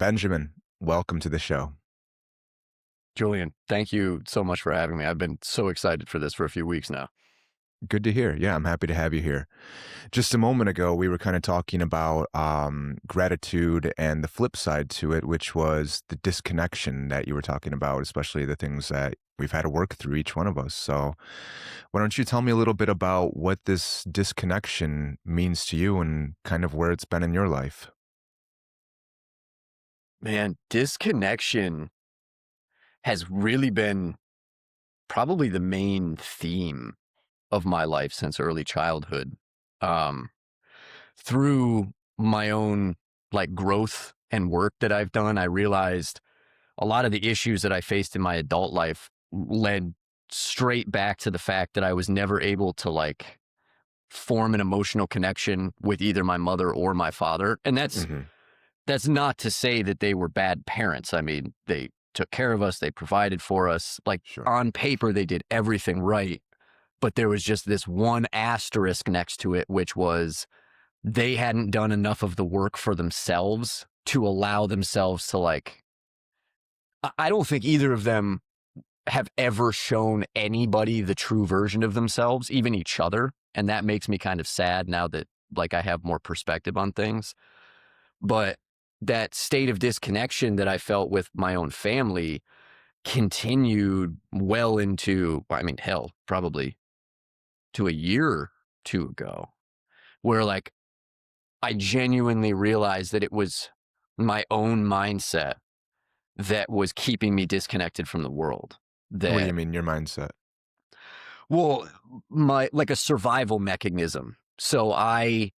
Benjamin, welcome to the show. Julian, thank you so much for having me. I've been so excited for this for a few weeks now. Good to hear. Yeah, I'm happy to have you here. Just a moment ago, we were kind of talking about gratitude and the flip side to it, which was the disconnection that you were talking about, especially the things that we've had to work through, each one of us. So, why don't you tell me a little bit about what this disconnection means to you and kind of where it's been in your life? Man, disconnection has really been probably the main theme of my life since early childhood. Um, Through my own growth and work that I've done, I realized a lot of the issues that I faced in my adult life led straight back to the fact that I was never able to form an emotional connection with either my mother or my father. And Hmm. that's not to say that they were bad parents. I mean, they took care of us, they provided for us. Like Sure. on paper, they did everything right. But there was just this one asterisk next to it, which was they hadn't done enough of the work for themselves to allow themselves to I don't think either of them have ever shown anybody the true version of themselves, even each other. And that makes me kind of sad now that I have more perspective on things. But that state of disconnection that I felt with my own family continued well into, I mean, hell, probably to a year or two ago, where I genuinely realized that it was my own mindset that was keeping me disconnected from the world. What do you That, mean, your mindset? well, my like a survival mechanism. So I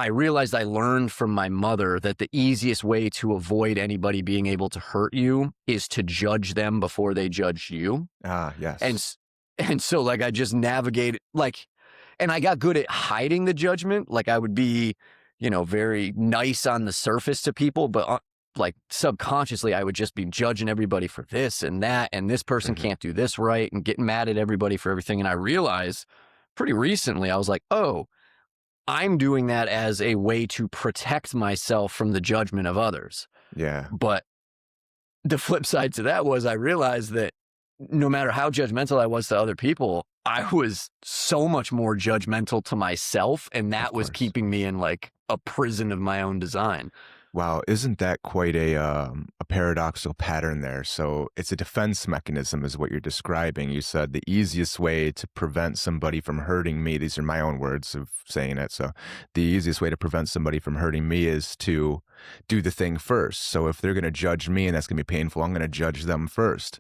realized I learned from my mother that the easiest way to avoid anybody being able to hurt you is to judge them before they judge you. Ah, And yes. s- and so I just navigated and I got good at hiding the judgment. Like I would be, very nice on the surface to people, but subconsciously I would just be judging everybody for this and that, and this person Hmm. can't do this right, and getting mad at everybody for everything. And I realized pretty recently I was like, oh, I'm doing that as a way to protect myself from the judgment of others. Yeah. But the flip side to that was I realized that no matter how judgmental I was to other people, I was so much more judgmental to myself. And Of that was course. keeping me in a prison of my own design. Wow, isn't that quite a paradoxical pattern there? So it's a defense mechanism, is what you're describing. You said the easiest way to prevent somebody from hurting me. These are my own words of saying it. So the easiest way to prevent somebody from hurting me is to do the thing first. So if they're going to judge me and that's going to be painful, I'm going to judge them first.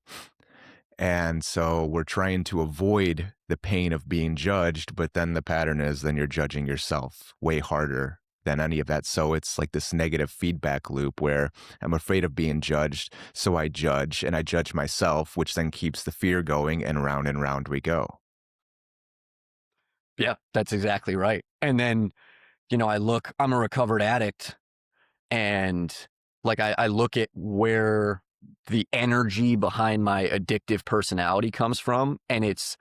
And so we're trying to avoid the pain of being judged, but then the pattern is then you're judging yourself way harder than any of that. So it's like this negative feedback loop where I'm afraid of being judged, so I judge and I judge myself, which then keeps the fear going and round we go. Yeah, that's exactly right. And then, I'm a recovered addict. And I look at where the energy behind my addictive personality comes from, and it's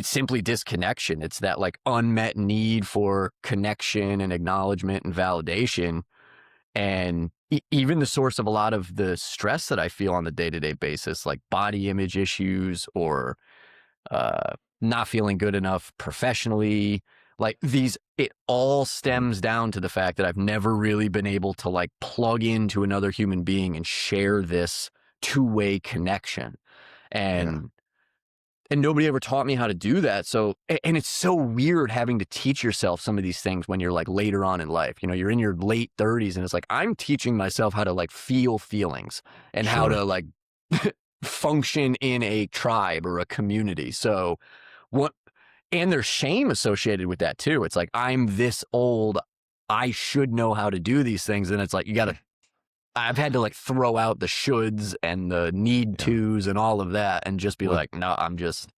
simply disconnection. It's that unmet need for connection and acknowledgement and validation, and even the source of a lot of the stress that I feel on the day-to-day basis, like body image issues or not feeling good enough professionally. It all Mhm. stems down to the fact that I've never really been able to plug into another human being and share this two-way connection. Yeah, And and nobody ever taught me how to do that. So, and it's so weird having to teach yourself some of these things when you're later on in life. You're in your late 30s and it's I'm teaching myself how to feel feelings and how sure. to function in a tribe or a community. So, what and there's shame associated with that too. It's I'm this old, I should know how to do these things. And it's you gotta I've had to throw out the shoulds and the need Yeah. tos and all of that and just be Well, no, I'm just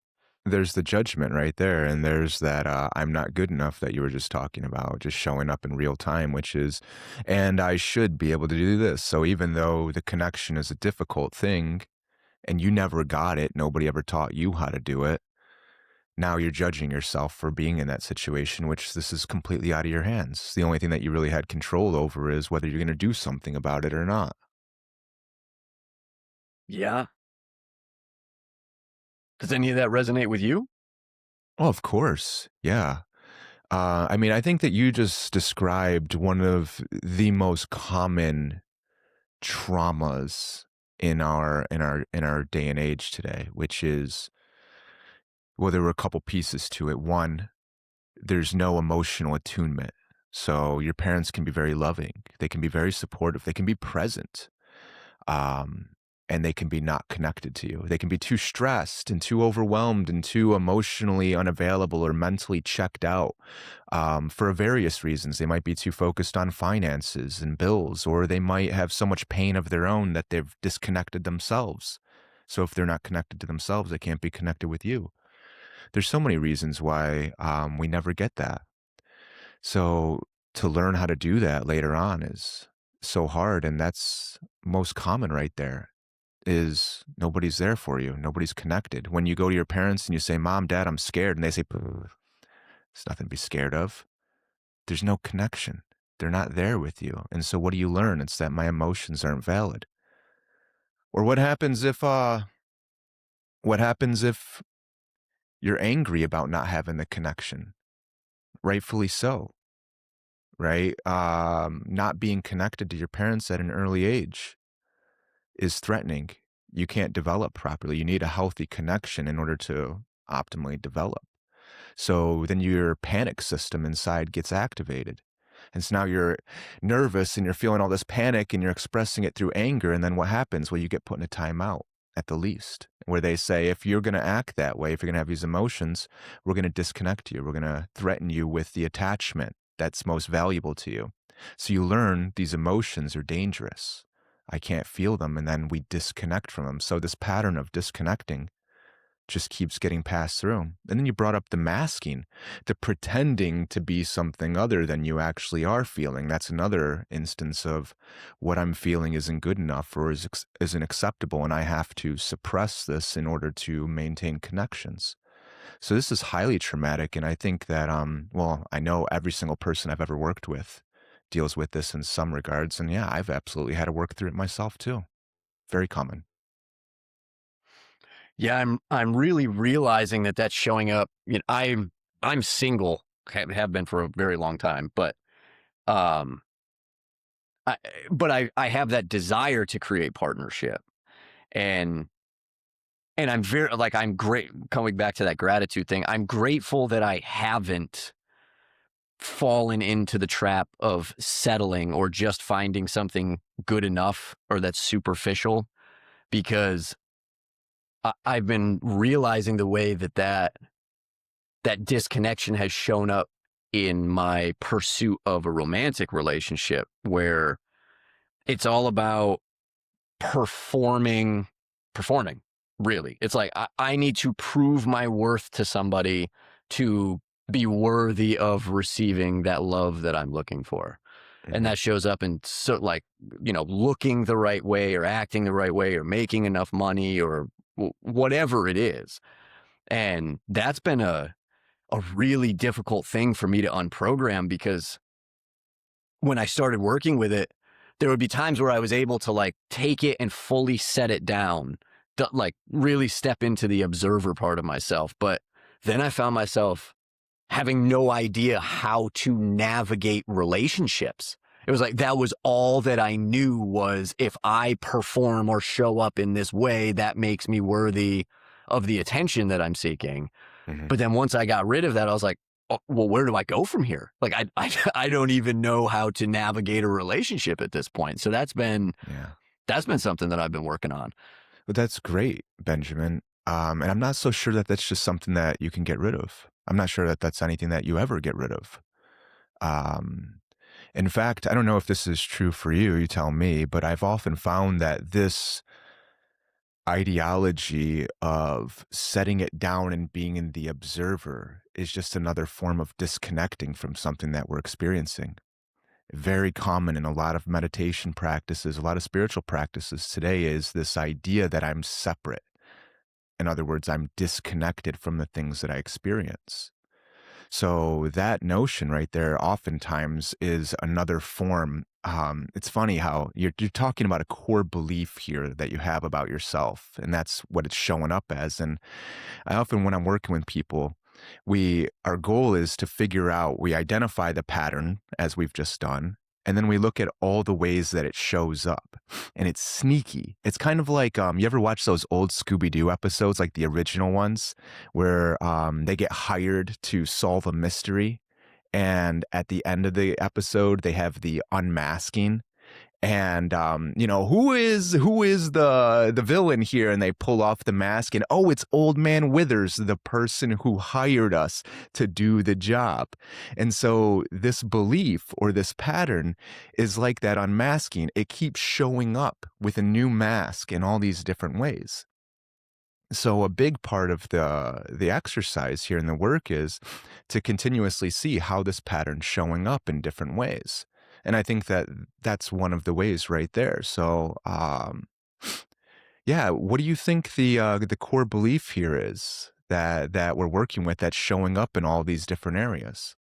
there's the judgment right there, and there's that I'm not good enough that you were just talking about, just showing up in real time, which is, and I should be able to do this. So even though the connection is a difficult thing, and you never got it, nobody ever taught you how to do it. Now you're judging yourself for being in that situation, which this is completely out of your hands. The only thing that you really had control over is whether you're going to do something about it or not. Yeah. Does any of that resonate with you? Oh, of course. Yeah. I mean, I think that you just described one of the most common traumas in our day and age today, which is, well, there were a couple pieces to it. One, there's no emotional attunement. So your parents can be very loving, they can be very supportive, they can be present, um, and they can be not connected to you. They can be too stressed and too overwhelmed and too emotionally unavailable or mentally checked out, for various reasons. They might be too focused on finances and bills, or they might have so much pain of their own that they've disconnected themselves. So if they're not connected to themselves, they can't be connected with you. There's so many reasons why we never get that. So to learn how to do that later on is so hard, and that's most common right there is nobody's there for you. Nobody's connected. When you go to your parents and you say, "Mom, Dad, I'm scared," and they say, "There's nothing to be scared of." There's no connection. They're not there with you. And so what do you learn? It's that my emotions aren't valid. Or what happens if you're angry about not having the connection? Rightfully so, right? Not being connected to your parents at an early age is threatening. You can't develop properly. You need a healthy connection in order to optimally develop. So then your panic system inside gets activated. And so now you're nervous and you're feeling all this panic and you're expressing it through anger. And then what happens? Well, you get put in a timeout at the least, where they say, if you're going to act that way, if you're going to have these emotions, we're going to disconnect you. We're going to threaten you with the attachment that's most valuable to you. So you learn these emotions are dangerous. I can't feel them. And then we disconnect from them. So this pattern of disconnecting just keeps getting passed through. And then you brought up the masking, the pretending to be something other than you actually are feeling. That's another instance of what I'm feeling isn't good enough or isn't acceptable, and I have to suppress this in order to maintain connections. So this is highly traumatic, and I think that well, I know every single person I've ever worked with deals with this in some regards, and yeah, I've absolutely had to work through it myself too. Very common. Yeah, I'm really realizing that that's showing up. I'm single, have been for a very long time, um, I, but I have that desire to create partnership, and I'm very like I'm great. Coming back to that gratitude thing, I'm grateful that I haven't fallen into the trap of settling or just finding something good enough or that's superficial, because I've been realizing the way that disconnection has shown up in my pursuit of a romantic relationship, where it's all about performing, performing, really. It's like I need to prove my worth to somebody to be worthy of receiving that love that I'm looking for. And Mhm. that shows up in so like, looking the right way or acting the right way or making enough money or whatever it is. And that's been a really difficult thing for me to unprogram, because when I started working with it, there would be times where I was able to like take it and fully set it down, to, like really step into the observer part of myself. But then I found myself having no idea how to navigate relationships. It was like that was all that I knew was, if I perform or show up in this way, that makes me worthy of the attention that I'm seeking. Mhm. But then once I got rid of that, I was like, "Oh, well, where do I go from here? Like, I don't even know how to navigate a relationship at this point." So Yeah. that's been something that I've been working on. Well, that's great, Benjamin. And I'm not so sure that that's just something that you can get rid of. I'm not sure that that's anything that you ever get rid of. Um, in fact, I don't know if this is true for you, you tell me, but I've often found that this ideology of setting it down and being in the observer is just another form of disconnecting from something that we're experiencing. Very common in a lot of meditation practices, a lot of spiritual practices today is this idea that I'm separate. In other words, I'm disconnected from the things that I experience. So that notion right there oftentimes is another form it's funny how you're talking about a core belief here that you have about yourself, and that's what it's showing up as. And I often, when I'm working with people, our goal is to figure out, we identify the pattern as we've just done, and then we look at all the ways that it shows up. And it's sneaky. It's kind of like, you ever watch those old Scooby-Doo episodes, like the original ones, where they get hired to solve a mystery, and at the end of the episode they have the unmasking, and who is the villain here, and they pull off the mask, and oh, it's old man Withers, the person who hired us to do the job. And so this belief or this pattern is like that unmasking. It keeps showing up with a new mask in all these different ways. So a big part of the exercise here in the work is to continuously see how this pattern's showing up in different ways. And I think that that's one of the ways right there. So, yeah, what do you think the core belief here is that we're working with that's showing up in all these different areas?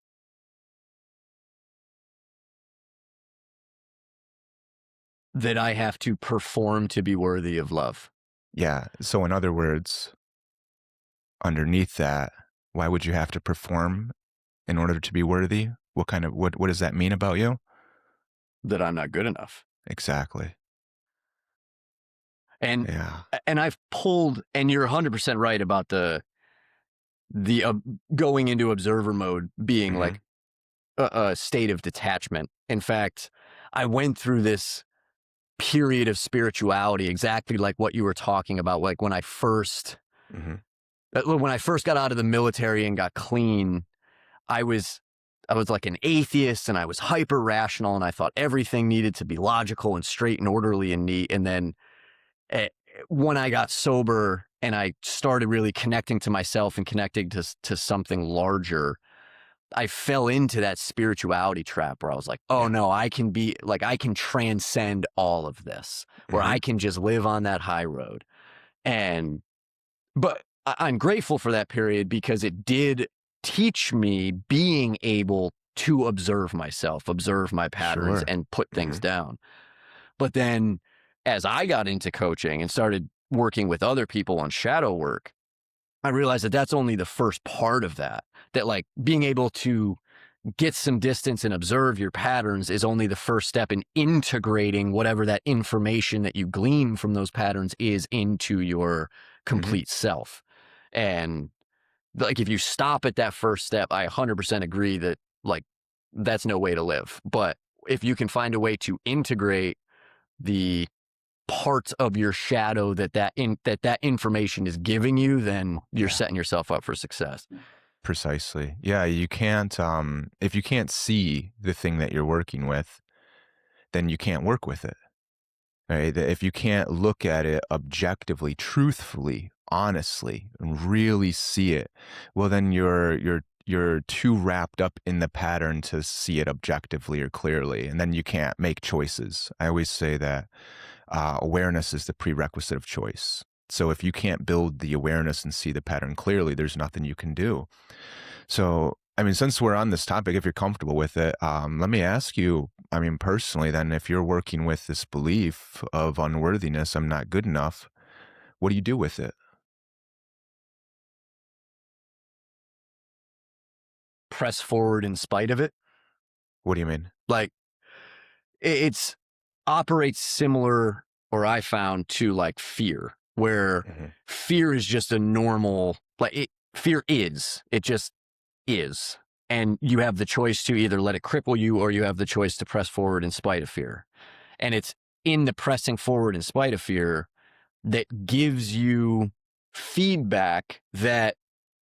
That I have to perform to be worthy of love. Yeah. So in other words, underneath that, why would you have to perform in order to be worthy? What does that mean about you? That I'm not good enough. Exactly. And Yeah. I've pulled, and you're 100% right about the going into observer mode being Mhm. like a state of detachment. In fact, I went through this period of spirituality exactly like what you were talking about, like Mhm. when I first got out of the military and got clean. I was like an atheist, and I was hyper rational, and I thought everything needed to be logical and straight and orderly and neat. And then eh, when I got sober and I started really connecting to myself and connecting to something larger, I fell into that spirituality trap where I was like, oh Yeah. no, I can transcend all of this, where I Mhm. can just live on that high road. And but I'm grateful for that period because it did teach me being able to observe myself, observe my patterns, Sure. and put things Mhm. down. But then as I got into coaching and started working with other people on shadow work, I realized that that's only the first part of that. That like being able to get some distance and observe your patterns is only the first step in integrating whatever that information that you glean from those patterns is into your Mhm. complete self. And like if you stop at that first step, I 100% agree that like that's no way to live. But if you can find a way to integrate the parts of your shadow that information is giving you, then you're Yeah. setting yourself up for success. Precisely. Yeah, you can't, if you can't see the thing that you're working with, then you can't work with it, right? If you can't look at it objectively, truthfully, honestly, and really see it, well, then you're too wrapped up in the pattern to see it objectively or clearly, and then you can't make choices. I always say that awareness is the prerequisite of choice. So if you can't build the awareness and see the pattern clearly, there's nothing you can do. So, I mean, since we're on this topic, if you're comfortable with it, let me ask you, I mean, personally, then, if you're working with this belief of unworthiness, I'm not good enough, what do you do with it? Press forward in spite of it. What do you mean? Like it's operates similar, or I found, to like fear, where Hmm. fear is just a normal, fear is, it just is. And you have the choice to either let it cripple you, or you have the choice to press forward in spite of fear. And it's in the pressing forward in spite of fear that gives you feedback that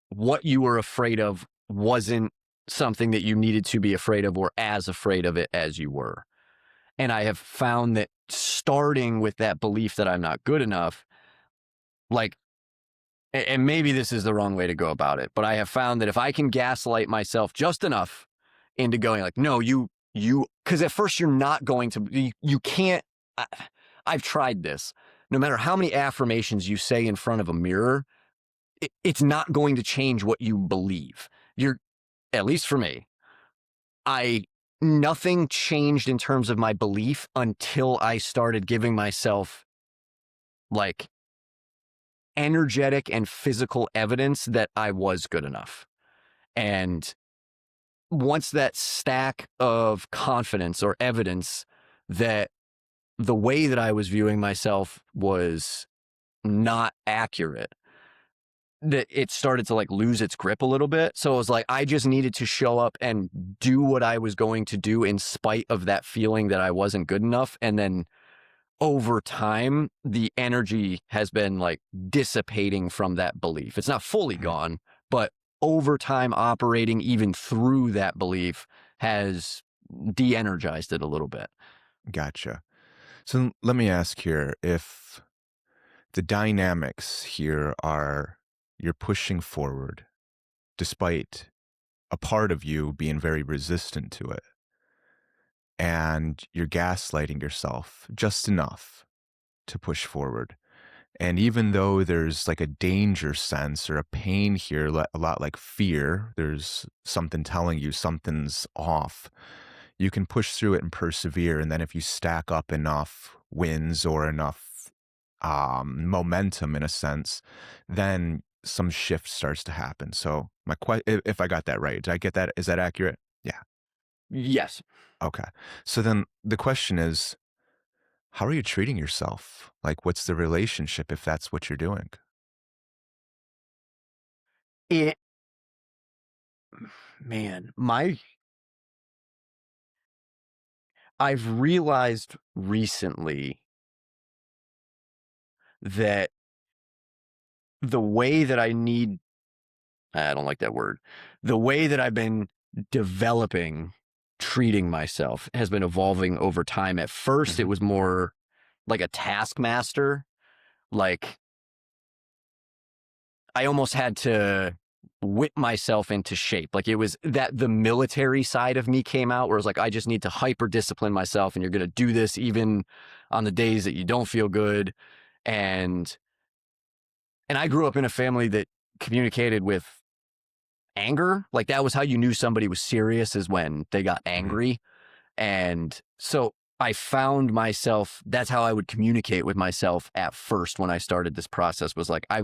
what you were afraid of wasn't something that you needed to be afraid of, or as afraid of it as you were. And I have found that starting with that belief that I'm not good enough, like, and maybe this is the wrong way to go about it, but I have found that if I can gaslight myself just enough into going like, no, because at first you're not going to, you can't, I, I've tried this. No matter how many affirmations you say in front of a mirror, it's not going to change what you believe. At least for me, I nothing changed in terms of my belief until I started giving myself like energetic and physical evidence that I was good enough. And once that stack of confidence or evidence that the way that I was viewing myself was not accurate, that it started to like lose its grip a little bit. So it was like I just needed to show up and do what I was going to do in spite of that feeling that I wasn't good enough. And then over time, the energy has been like dissipating from that belief. It's not fully Mhm. gone, but over time, operating even through that belief has de-energized it a little bit. Gotcha. So let me ask here if the dynamics here are you're pushing forward despite a part of you being very resistant to it, and you're gaslighting yourself just enough to push forward. And even though there's like a danger sense or a pain here, a lot like fear, there's something telling you something's off. You can push through it and persevere. And then if you stack up enough wins or enough momentum, in a sense, then some shift starts to happen. So if I got that right, did I get that? Is that accurate? Yeah. Yes. Okay. So then the question is, how are you treating yourself? Like, what's the relationship if that's what you're doing? It, man, I've realized recently that the way that I don't like that word, the way that I've been developing treating myself has been evolving over time. At first, it Mhm, was more like a taskmaster. Like I almost had to whip myself into shape. Like it was that the military side of me came out where it was like, I just need to hyper discipline myself and you're going to do this even on the days that you don't feel good. And, and I grew up in a family that communicated with anger. Like that was how you knew somebody was serious, is when they got mhm, angry. And so I found myself, that's how I would communicate with myself at first when I started this process, was like I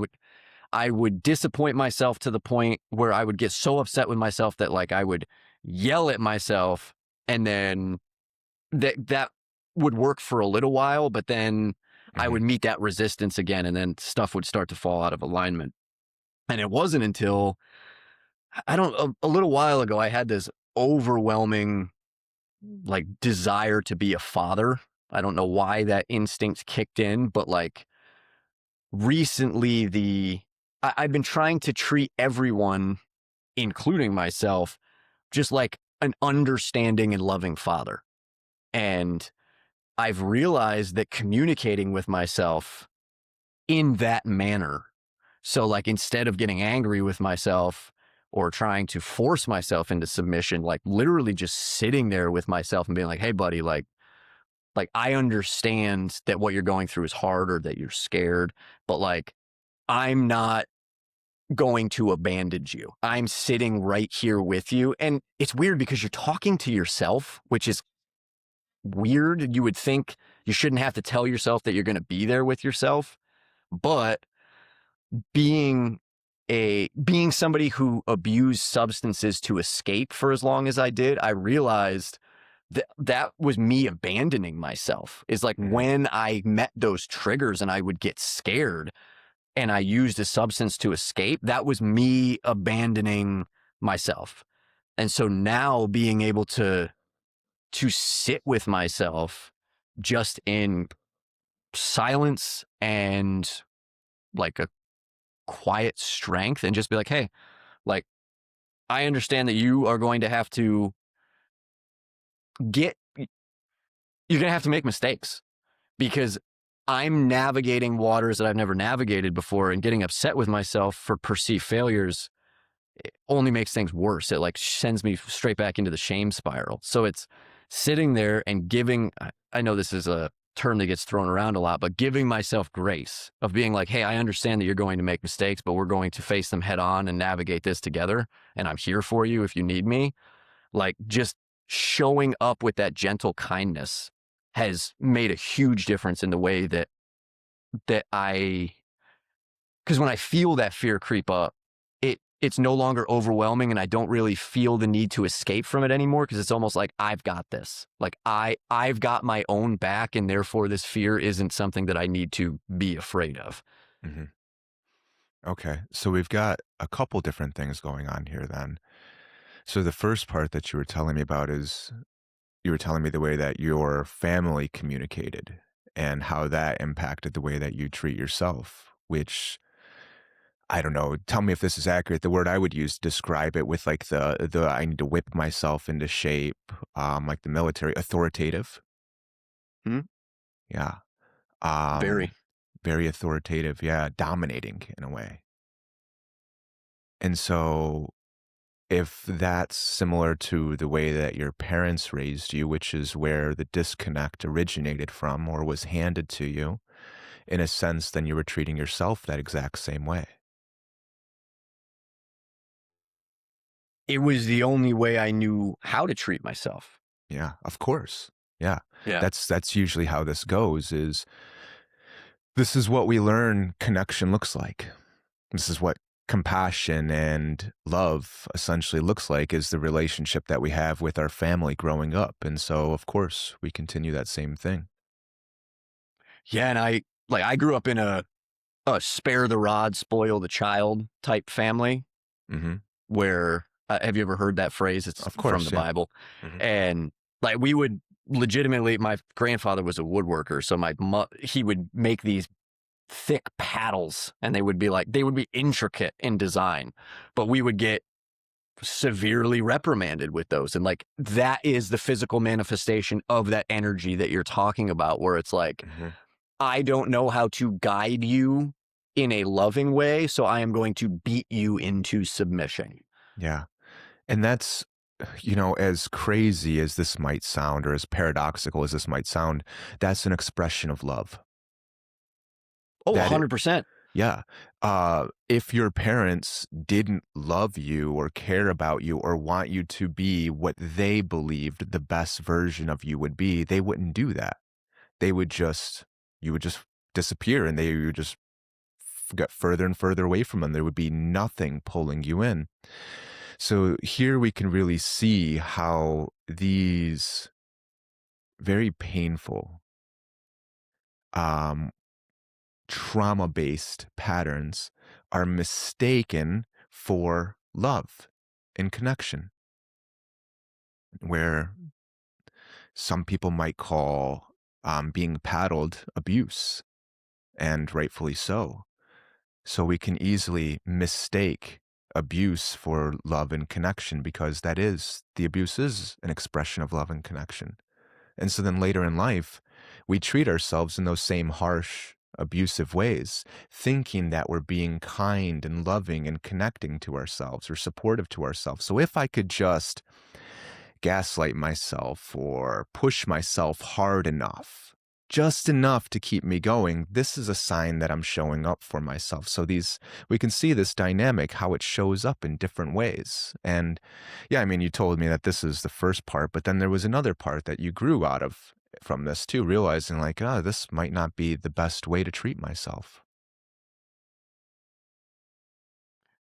would disappoint myself to the point where I would get so upset with myself that like I would yell at myself, and then that would work for a little while, but then I mhm, would meet that resistance again, and then stuff would start to fall out of alignment. And it wasn't until I don't a little while ago I had this overwhelming like desire to be a father. I don't know why that instinct kicked in, but like recently I've been trying to treat everyone, including myself, just like an understanding and loving father. And I've realized that communicating with myself in that manner, so like instead of getting angry with myself or trying to force myself into submission, like literally just sitting there with myself and being like, hey buddy, like I understand that what you're going through is hard or that you're scared, but like I'm not going to abandon you. I'm sitting right here with you. And it's weird because you're talking to yourself, which is weird. You would think you shouldn't have to tell yourself that you're going to be there with yourself, but being somebody who abused substances to escape for as long as I did, I realized that that was me abandoning myself. Is like mhm. when I met those triggers and I would get scared and I used a substance to escape, that was me abandoning myself. And so now being able to sit with myself just in silence and like a quiet strength and just be like, hey, like I understand that you are going to have to get you're going to have to make mistakes because I'm navigating waters that I've never navigated before, and getting upset with myself for perceived failures only makes things worse. It like sends me straight back into the shame spiral. So it's sitting there and giving, I know this is a term that gets thrown around a lot, but giving myself grace of being like, hey, I understand that you're going to make mistakes, but we're going to face them head on and navigate this together. And I'm here for you if you need me. Like just showing up with that gentle kindness has made a huge difference in the way that I, because when I feel that fear creep up, it's no longer overwhelming, and I don't really feel the need to escape from it anymore, because it's almost like I've got this. Like I've got my own back, and therefore this fear isn't something that I need to be afraid of. Mhm. Okay. So we've got a couple different things going on here then. So the first part that you were telling me about is you were telling me the way that your family communicated and how that impacted the way that you treat yourself, which I don't know. Tell me if this is accurate. The word I would use to describe it with like the I need to whip myself into shape, like the military, authoritative. Hmm? Yeah. Um, Very. very authoritative. Yeah. Dominating in a way. And so if that's similar to the way that your parents raised you, which is where the disconnect originated from or was handed to you, in a sense, then you were treating yourself that exact same way. It was the only way I knew how to treat myself. Yeah, of course. Yeah. Yeah. That's usually how this goes is this is what we learn connection looks like. This is what compassion and love essentially looks like is the relationship that we have with our family growing up. And so of course we continue that same thing. Yeah, and I grew up in a spare the rod, spoil the child type family Hmm. where have you ever heard that phrase? It's Of from the course. Yeah. Bible. Hmm. And like we would legitimately, my grandfather was a woodworker. So he would make these thick paddles, and they would be intricate in design, but we would get severely reprimanded with those. And like that is the physical manifestation of that energy that you're talking about, where it's like, Hmm. I don't know how to guide you in a loving way, so I am going to beat you into submission. Yeah. And that's, as crazy as this might sound or as paradoxical as this might sound, that's an expression of love. Oh, That 100%. Yeah. If your parents didn't love you or care about you or want you to be what they believed the best version of you would be, they wouldn't do that. They would just, you would just disappear and they would just get further and further away from them. There would be nothing pulling you in. So here we can really see how these very painful, um, trauma based patterns are mistaken for love and connection, where some people might call being paddled abuse, and rightfully so. So we can easily mistake abuse for love and connection because the abuse is an expression of love and connection. And so then later in life, we treat ourselves in those same harsh, abusive ways, thinking that we're being kind and loving and connecting to ourselves or supportive to ourselves. So if I could just gaslight myself or push myself hard enough, just enough to keep me going, this is a sign that I'm showing up for myself. So we can see this dynamic, how it shows up in different ways. And yeah, I mean, you told me that this is the first part, but then there was another part that you grew out of from this too, realizing like, oh, this might not be the best way to treat myself.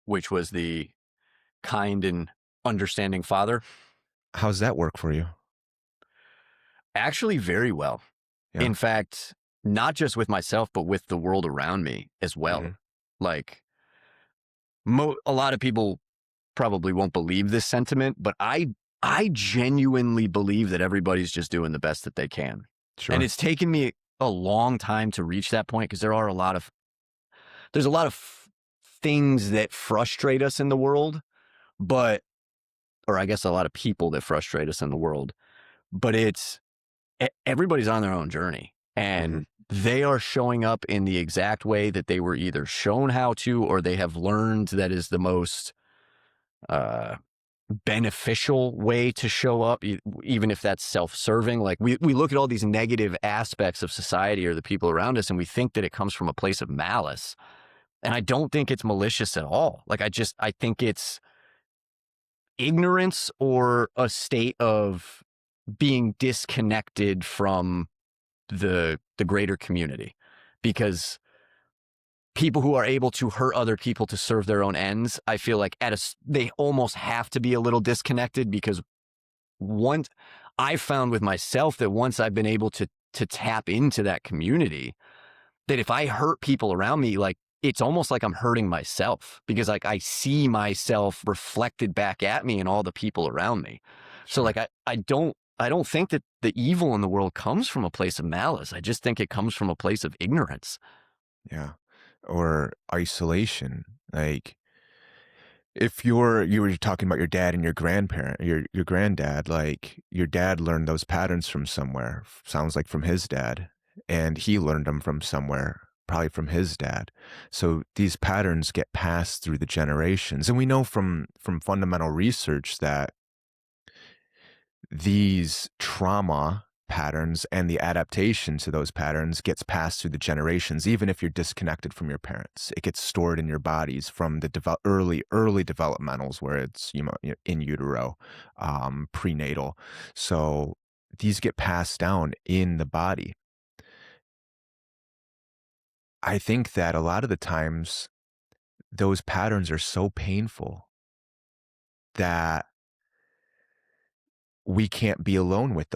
Which was the kind and understanding father. How's that work for you? Actually, very well. Yeah. In fact, not just with myself, but with the world around me as Hmm. well. Like a lot of people probably won't believe this sentiment, but I genuinely believe that everybody's just doing the best that they can. And Sure. it's taken me a long time to reach that point, because there's a lot of things that frustrate us in the world, but or I guess a lot of people that frustrate us in the world, but everybody's on their own journey, Hmm. and they are showing up in the exact way that they were either shown how to, or they have learned that is the most uh, beneficial way to show up, even if that's self-serving. Like we look at all these negative aspects of society or the people around us, and we think that it comes from a place of malice. And I don't think it's malicious at all. Like I think ignorance or a state of being disconnected from the greater community, because people who are able to hurt other people to serve their own ends, I feel like they almost have to be a little disconnected, because once I found with myself that once I've been able to tap into that community, that if I hurt people around me, like it's almost like I'm hurting myself, because like I see myself reflected back at me and all the people around me. So Sure. like I don't think that the evil in the world comes from a place of malice. I just think it comes from a place of ignorance. Yeah. Or isolation. Like if you were talking about your dad and your grandparent, your granddad, like your dad learned those patterns from somewhere. Sounds like from his dad, and he learned them from somewhere, probably from his dad. So these patterns get passed through the generations, and we know from fundamental research that these trauma patterns and the adaptation to those patterns gets passed through the generations, even if you're disconnected from your parents. It gets stored in your bodies from the early developmentals, where it's in utero, prenatal. So these get passed down in the body. I think that a lot of the times those patterns are so painful that we can't be alone with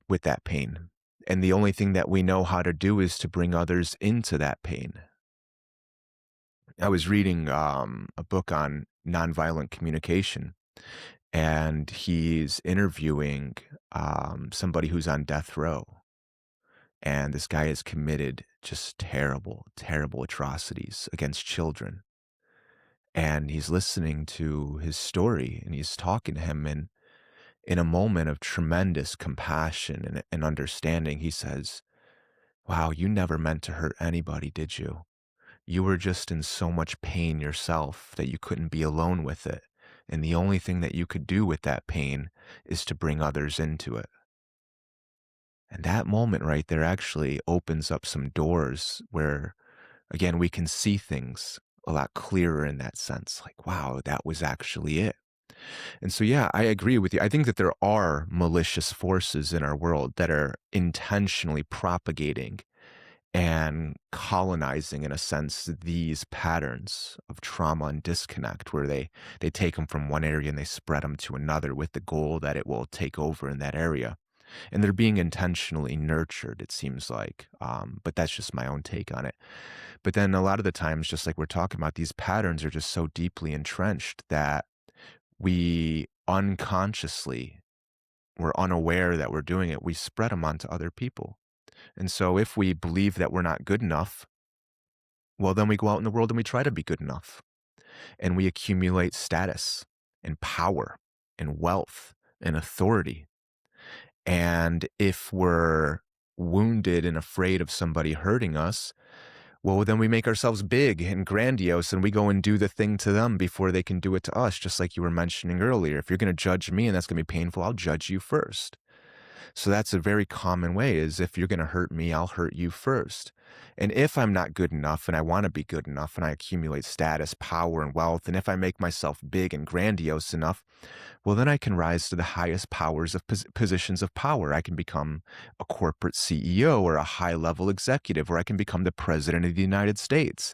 with that pain. And the only thing that we know how to do is to bring others into that pain. I was reading a book on nonviolent communication, and he's interviewing somebody who's on death row. And this guy has committed just terrible, terrible atrocities against children. And he's listening to his story, and he's talking to him. And in a moment of tremendous compassion and understanding, he says, "Wow, you never meant to hurt anybody, did you? You were just in so much pain yourself that you couldn't be alone with it. And the only thing that you could do with that pain is to bring others into it." And that moment right there actually opens up some doors where, again, we can see things a lot clearer in that sense. Like, wow, that was actually it. And so, yeah, I agree with you. I think that there are malicious forces in our world that are intentionally propagating and colonizing, in a sense, these patterns of trauma and disconnect, where they take them from one area and they spread them to another with the goal that it will take over in that area. And they're being intentionally nurtured, it seems like. But that's just my own take on it. But then a lot of the times, just like we're talking about, these patterns are just so deeply entrenched that we unconsciously, we're unaware that we're doing it. We spread them onto other people. And so if we believe that we're not good enough, well, then we go out in the world and we try to be good enough, and we accumulate status and power and wealth and authority. And if we're wounded and afraid of somebody hurting us, well, then we make ourselves big and grandiose, and we go and do the thing to them before they can do it to us, just like you were mentioning earlier. If you're going to judge me and that's going to be painful, I'll judge you first. So that's a very common way, is if you're going to hurt me, I'll hurt you first. And if I'm not good enough and I want to be good enough and I accumulate status, power, and wealth, and if I make myself big and grandiose enough, well, then I can rise to the highest powers of positions of power. I can become a corporate CEO or a high level executive, or I can become the president of the United States.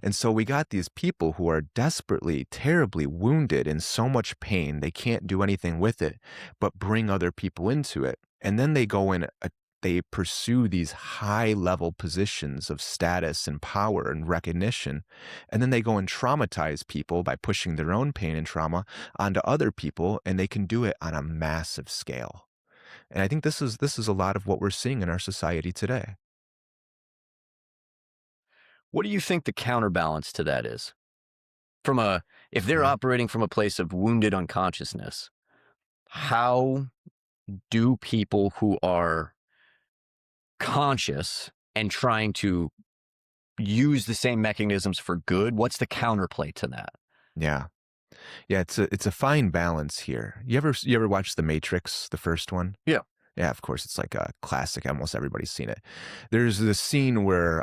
And so we got these people who are desperately, terribly wounded in so much pain, they can't do anything with it but bring other people into it. And then they go in, they pursue these high level positions of status and power and recognition. And then they go and traumatize people by pushing their own pain and trauma onto other people. And they can do it on a massive scale. And I think this is a lot of what we're seeing in our society today. What do you think the counterbalance to that is? If they're Mhm. operating from a place of wounded unconsciousness, how do people who are conscious and trying to use the same mechanisms for good, what's the counterplay to that? Yeah. Yeah, it's a fine balance here. You ever watch The Matrix, the first one? Yeah. Yeah, of course, it's like a classic. Almost everybody's seen it. There's this scene where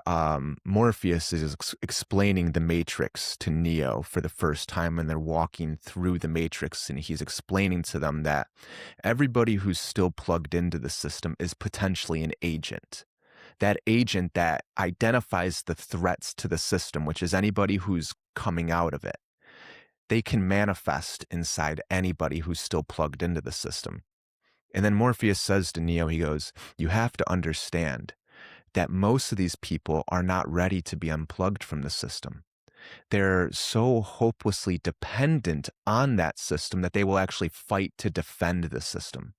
Morpheus is explaining the Matrix to Neo for the first time, and they're walking through the Matrix, and he's explaining to them that everybody who's still plugged into the system is potentially an agent. That agent that identifies the threats to the system, which is anybody who's coming out of it. They can manifest inside anybody who's still plugged into the system. And then Morpheus says to Neo, he goes, "You have to understand that most of these people are not ready to be unplugged from the system. They're so hopelessly dependent on that system that they will actually fight to defend the system."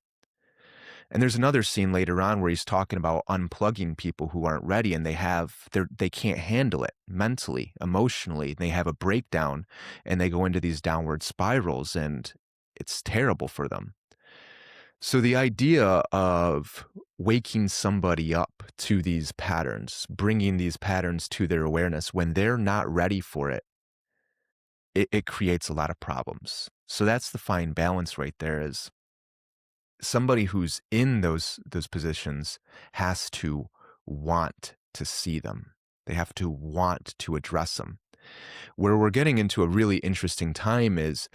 And there's another scene later on where he's talking about unplugging people who aren't ready, and they can't handle it mentally, emotionally. They have a breakdown and they go into these downward spirals, and it's terrible for them. So the idea of waking somebody up to these patterns, bringing these patterns to their awareness when they're not ready for it, it creates a lot of problems. So that's the fine balance right there, is somebody who's in those positions has to want to see them. They have to want to address them. Where we're getting into a really interesting time is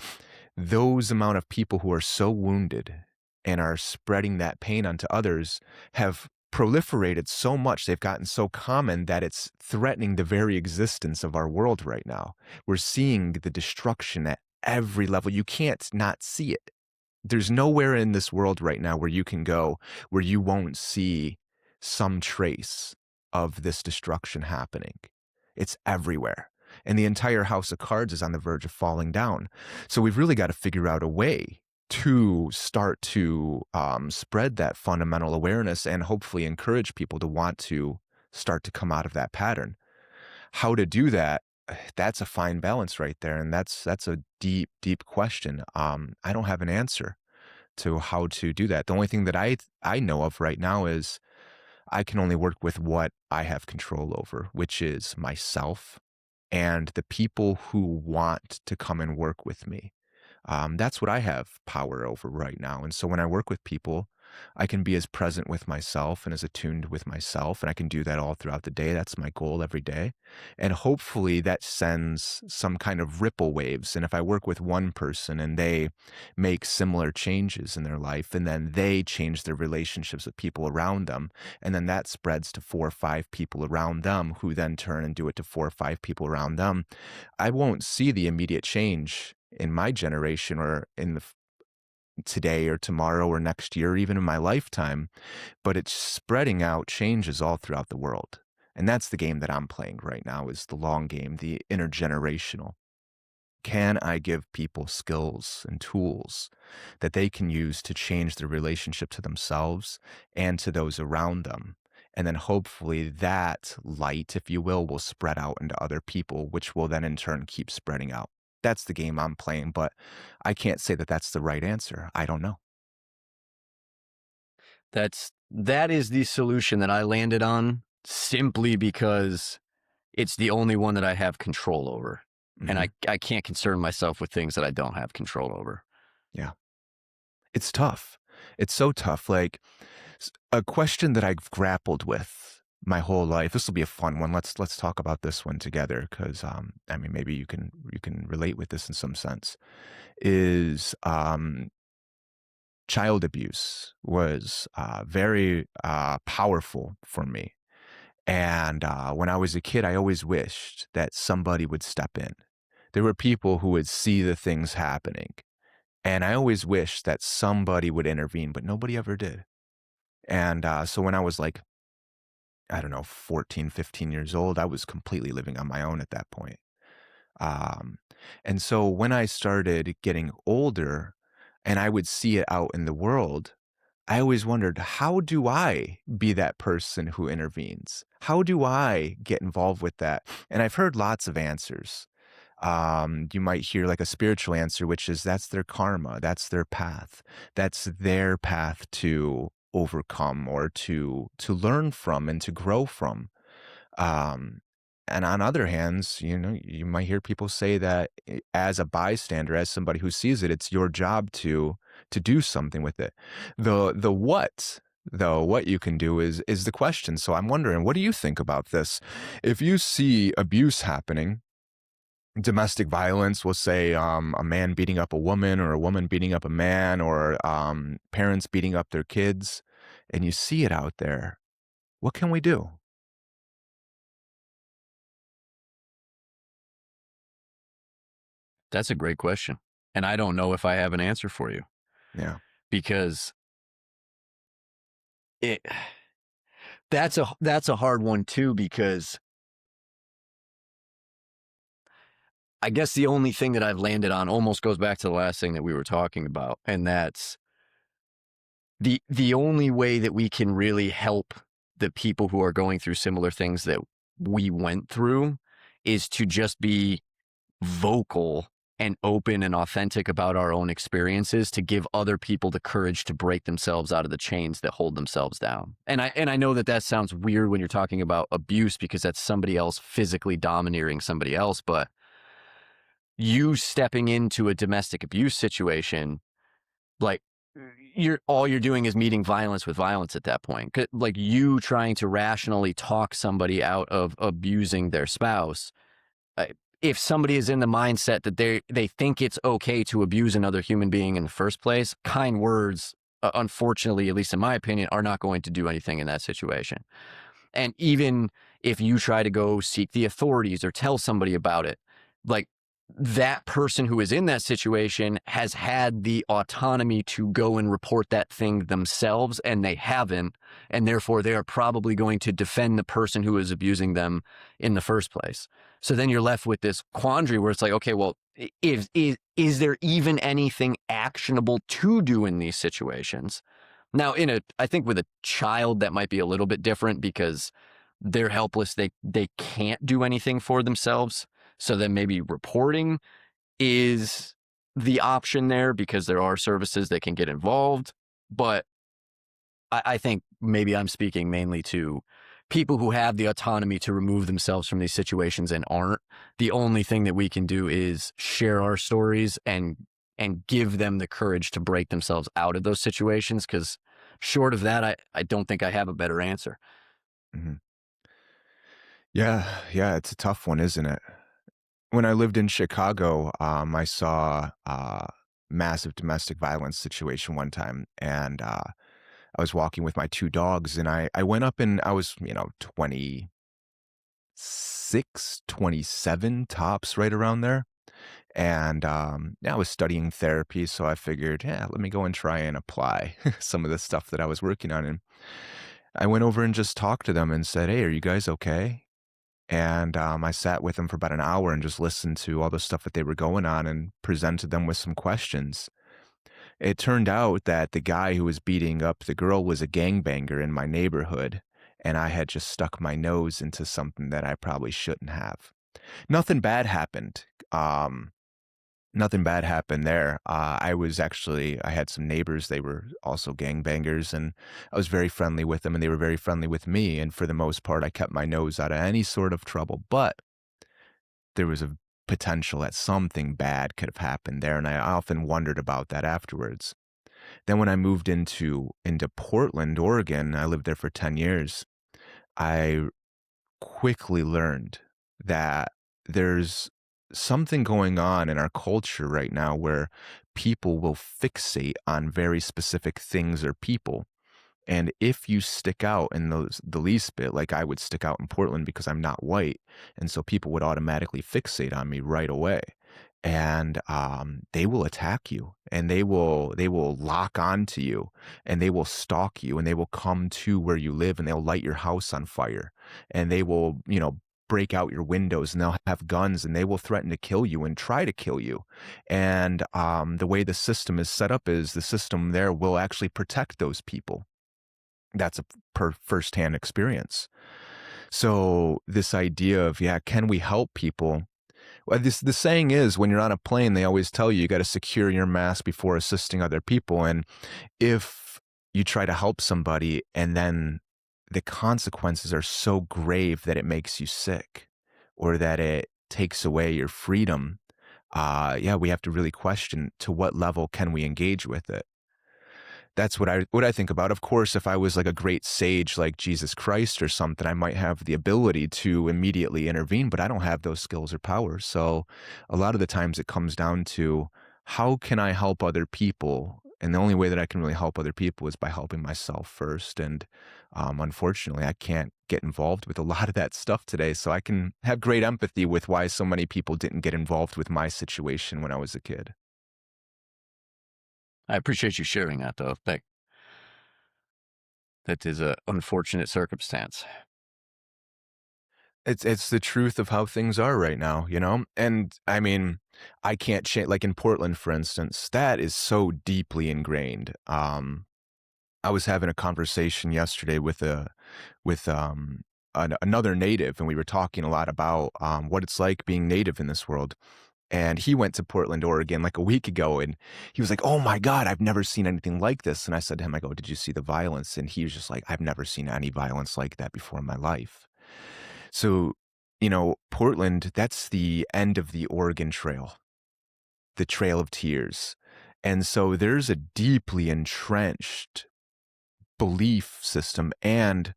those amount of people who are so wounded and are spreading that pain onto others have proliferated so much. They've gotten so common that it's threatening the very existence of our world right now. We're seeing the destruction at every level. You can't not see it. There's nowhere in this world right now where you can go where you won't see some trace of this destruction happening. It's everywhere. And the entire house of cards is on the verge of falling down. So we've really got to figure out a way to start to spread that fundamental awareness and hopefully encourage people to want to start to come out of that pattern. How to do that? That's a fine balance right there, and that's a deep, deep question. I don't have an answer to how to do that. The only thing that I know of right now is I can only work with what I have control over, which is myself and the people who want to come and work with me. That's what I have power over right now. And so when I work with people, I can be as present with myself and as attuned with myself. And I can do that all throughout the day. That's my goal every day. And hopefully that sends some kind of ripple waves. And if I work with one person and they make similar changes in their life, and then they change their relationships with people around them, and then that spreads to 4 or 5 people around them, who then turn and do it to 4 or 5 people around them, I won't see the immediate change in my generation or in the today or tomorrow or next year, or even in my lifetime, but it's spreading out changes all throughout the world. And that's the game that I'm playing right now, is the long game, the intergenerational. Can I give people skills and tools that they can use to change their relationship to themselves and to those around them? And then hopefully that light, if you will spread out into other people, which will then in turn keep spreading out. That's the game I'm playing, but I can't say that that's the right answer. I don't know. That is the solution that I landed on, simply because it's the only one that I have control over. And Mhm. I can't concern myself with things that I don't have control over. Yeah. It's tough. It's so tough. Like, a question that I've grappled with my whole life. This will be a fun one. Let's talk about this one together, because I mean, maybe you can relate with this in some sense. Is child abuse was very powerful for me. And when I was a kid, I always wished that somebody would step in. There were people who would see the things happening. And I always wished that somebody would intervene, but nobody ever did. And so when I was like, I don't know, 14, 15 years old, I was completely living on my own at that point. Um, and so when I started getting older and I would see it out in the world, I always wondered, how do I be that person who intervenes? How do I get involved with that? And I've heard lots of answers. You might hear like a spiritual answer, which is that's their karma, that's their path, that's their path to overcome or to learn from and to grow from. Um, and on other hands, you might hear people say that as a bystander, as somebody who sees it, it's your job to do something with it. The what? though, what you can do is the question. So I'm wondering, what do you think about this? If you see abuse happening, domestic violence, we'll say a man beating up a woman or a woman beating up a man or parents beating up their kids, and you see it out there, what can we do? That's a great question. And I don't know if I have an answer for you Yeah. because it that's a hard one too because I guess the only thing that I've landed on almost goes back to the last thing that we were talking about, and that's the only way that we can really help the people who are going through similar things that we went through is to just be vocal and open and authentic about our own experiences to give other people the courage to break themselves out of the chains that hold themselves down. And I know that that sounds weird when you're talking about abuse because that's somebody else physically domineering somebody else, but you stepping into a domestic abuse situation, like you're all you're doing is meeting violence with violence at that point. Like you trying to rationally talk somebody out of abusing their spouse. uh, if somebody is in the mindset that they think it's okay to abuse another human being in the first place, kind words, unfortunately, at least in my opinion, are not going to do anything in that situation. And even if you try to go seek the authorities or tell somebody about it, like that person who is in that situation has had the autonomy to go and report that thing themselves, and they haven't. And therefore, they are probably going to defend the person who is abusing them in the first place. So then you're left with this quandary where it's like, okay, well, is there even anything actionable to do in these situations? Now, I think with a child that might be a little bit different because they're helpless. They can't do anything for themselves. So then maybe reporting is the option there because there are services that can get involved. But I think maybe I'm speaking mainly to people who have the autonomy to remove themselves from these situations and aren't. The only thing that we can do is share our stories and give them the courage to break themselves out of those situations. Because short of that, I don't think I have a better answer. Mhm. Yeah, it's a tough one, isn't it? When I lived in Chicago, I saw a massive domestic violence situation one time, and I was walking with my two dogs, and I went up and I was, 26, 27 tops, right around there. And yeah, I was studying therapy, so I figured, yeah, let me go and try and apply some of the stuff that I was working on. And I went over and just talked to them and said, "Hey, are you guys okay?" And I sat with them for about an hour and just listened to all the stuff that they were going on and presented them with some questions. It turned out that the guy who was beating up the girl was a gangbanger in my neighborhood, and I had just stuck my nose into something that I probably shouldn't have. Nothing bad happened. Nothing bad happened there. I had some neighbors, they were also gangbangers, and I was very friendly with them, and they were very friendly with me. And for the most part, I kept my nose out of any sort of trouble. But there was a potential that something bad could have happened there. And I often wondered about that afterwards. Then when I moved into Portland, Oregon, I lived there for 10 years. I quickly learned that there's something going on in our culture right now where people will fixate on very specific things or people. And if you stick out in the least bit, like I would stick out in Portland because I'm not white, and so people would automatically fixate on me right away. And they will attack you, and they will lock onto you, and they will stalk you, and they will come to where you live, and they'll light your house on fire, and they will, break out your windows, and they'll have guns, and they will threaten to kill you and try to kill you. And the way the system is set up is the system there will actually protect those people. That's a firsthand experience. So this idea of, yeah, can we help people? Well, the saying is, when you're on a plane, they always tell you you got to secure your mask before assisting other people. And if you try to help somebody and then the consequences are so grave that it makes you sick or that it takes away your freedom, yeah, we have to really question, to what level can we engage with it? That's what I think about. Of course, if I was like a great sage like Jesus Christ or something, I might have the ability to immediately intervene, but I don't have those skills or powers. So a lot of the times it comes down to how can I help other people? And the only way that I can really help other people is by helping myself first. And unfortunately, I can't get involved with a lot of that stuff today. So I can have great empathy with why so many people didn't get involved with my situation when I was a kid. I appreciate you sharing that, though. That is a unfortunate circumstance. It's the truth of how things are right now, you know? And I mean, I can't change like in Portland, for instance, that is so deeply ingrained. I was having a conversation yesterday with another native, and we were talking a lot about what it's like being native in this world. And he went to Portland, Oregon like a week ago, and he was like, "Oh my God, I've never seen anything like this." And I said to him, I go, "Did you see the violence?" And he was just like, "I've never seen any violence like that before in my life." So, Portland, that's the end of the Oregon Trail, the Trail of Tears. And so there's a deeply entrenched belief system and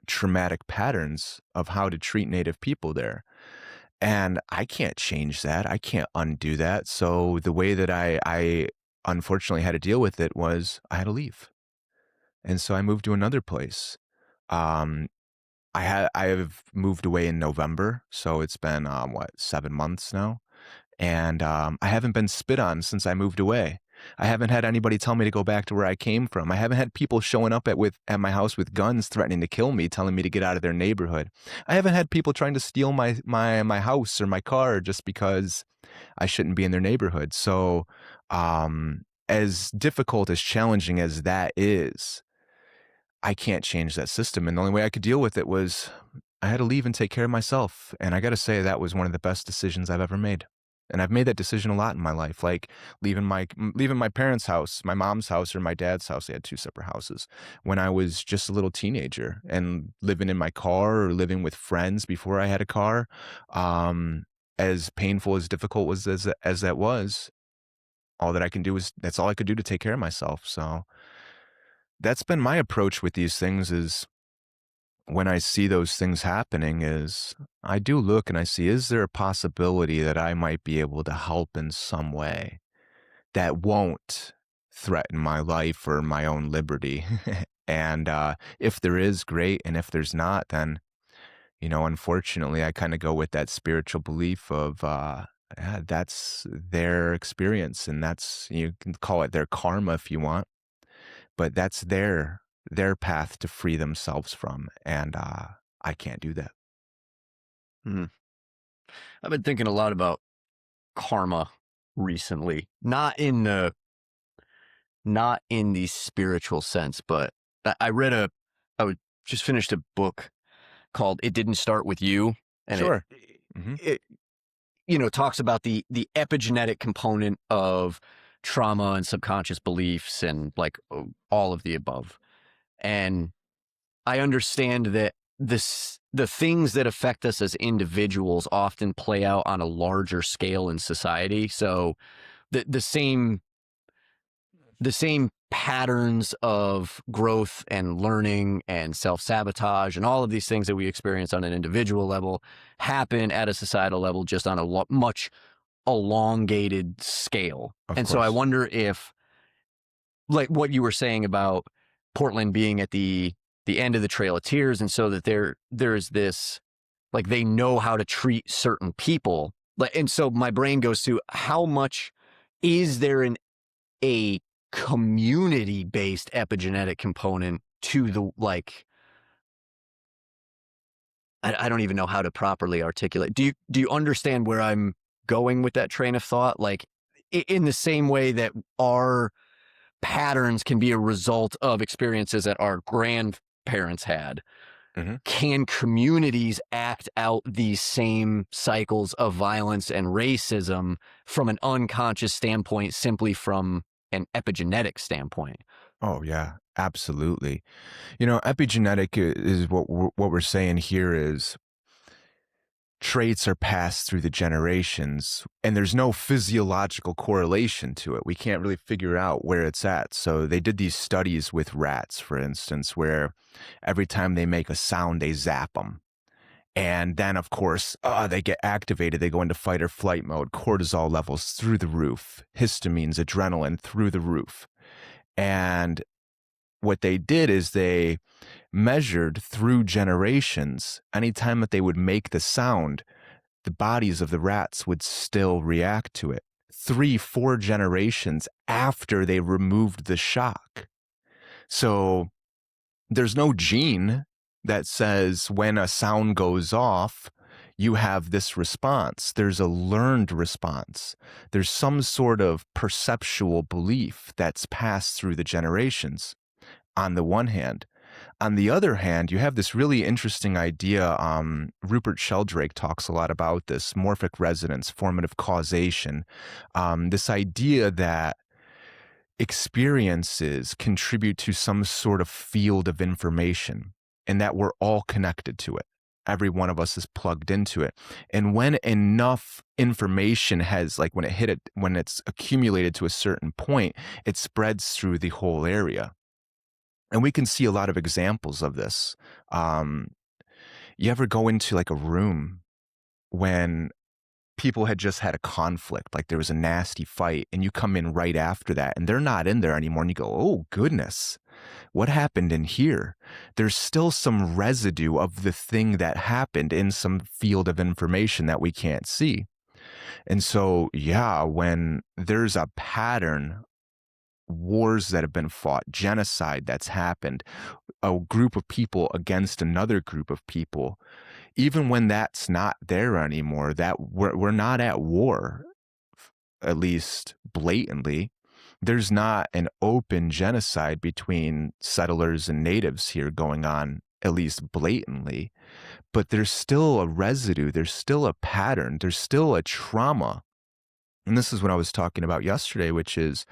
traumatic patterns of how to treat Native people there. And I can't change that. I can't undo that. So the way that I unfortunately had to deal with it was I had to leave. And so I moved to another place. Um, I have moved away in November, so it's been, 7 months now, and, I haven't been spit on since I moved away. I haven't had anybody tell me to go back to where I came from. I haven't had people showing up at my house with guns threatening to kill me, telling me to get out of their neighborhood. I haven't had people trying to steal my house or my car just because I shouldn't be in their neighborhood. So, as difficult, as challenging as that is, I can't change that system, and the only way I could deal with it was I had to leave and take care of myself, and I gotta say that was one of the best decisions I've ever made, and I've made that decision a lot in my life, like leaving my parents' house, my mom's house or my dad's house. They had 2 separate houses, when I was just a little teenager, and living in my car or living with friends before I had a car, as painful, as difficult was as that was, all that I can do is that's all I could do to take care of myself, so that's been my approach with these things is when I see those things happening is I do look and I see, is there a possibility that I might be able to help in some way that won't threaten my life or my own liberty? And if there is, great. And if there's not, then, unfortunately, I kind of go with that spiritual belief of, yeah, that's their experience and you can call it their karma if you want, but that's their path to free themselves from, and, I can't do that. Mhm. I've been thinking a lot about karma recently, not in the spiritual sense, but I read just finished a book called "It Didn't Start with You," and Sure. Mhm. it talks about the epigenetic component of trauma and subconscious beliefs and like all of the above. And I understand that the things that affect us as individuals often play out on a larger scale in society. So the same patterns of growth and learning and self-sabotage and all of these things that we experience on an individual level happen at a societal level just on a much elongated scale. Of And so I course. wonder if, like what you were saying about Portland being at the end of the Trail of Tears, and so that there's this, like, they know how to treat certain people. Like, and so my brain goes to, how much is there a community based epigenetic component to the, like, I don't even know how to properly articulate. Do you understand where I'm going with that train of thought? Like, in the same way that our patterns can be a result of experiences that our grandparents had, Mhm. can communities act out these same cycles of violence and racism from an unconscious standpoint, simply from an epigenetic standpoint? Oh, yeah, absolutely. Epigenetic is what we're saying here is traits are passed through the generations and there's no physiological correlation to it. We can't really figure out where it's at. So they did these studies with rats, for instance, where every time they make a sound, they zap them. And then, of course, they get activated. They go into fight or flight mode, cortisol levels through the roof, histamines, adrenaline through the roof. And what they did is they measured through generations. Anytime that they would make the sound, the bodies of the rats would still react to it. 3, 4 generations after they removed the shock. So there's no gene that says when a sound goes off, you have this response. There's a learned response. There's some sort of perceptual belief that's passed through the generations on the one hand. On the other hand, you have this really interesting idea. Rupert Sheldrake talks a lot about this morphic resonance, formative causation. This idea that experiences contribute to some sort of field of information and that we're all connected to it. Every one of us is plugged into it. And when enough information has, like when it's accumulated to a certain point, it spreads through the whole area. And we can see a lot of examples of this. You ever go into like a room when people had just had a conflict, like there was a nasty fight, and you come in right after that and they're not in there anymore, and you go, oh goodness, what happened in here? There's still some residue of the thing that happened in some field of information that we can't see. And so, yeah, when there's a pattern, wars that have been fought, genocide that's happened, a group of people against another group of people, even when that's not there anymore, that we're not at war, at least blatantly. There's not an open genocide between settlers and natives here going on, at least blatantly, but there's still a residue, there's still a pattern, there's still a trauma. And this is what I was talking about yesterday, which is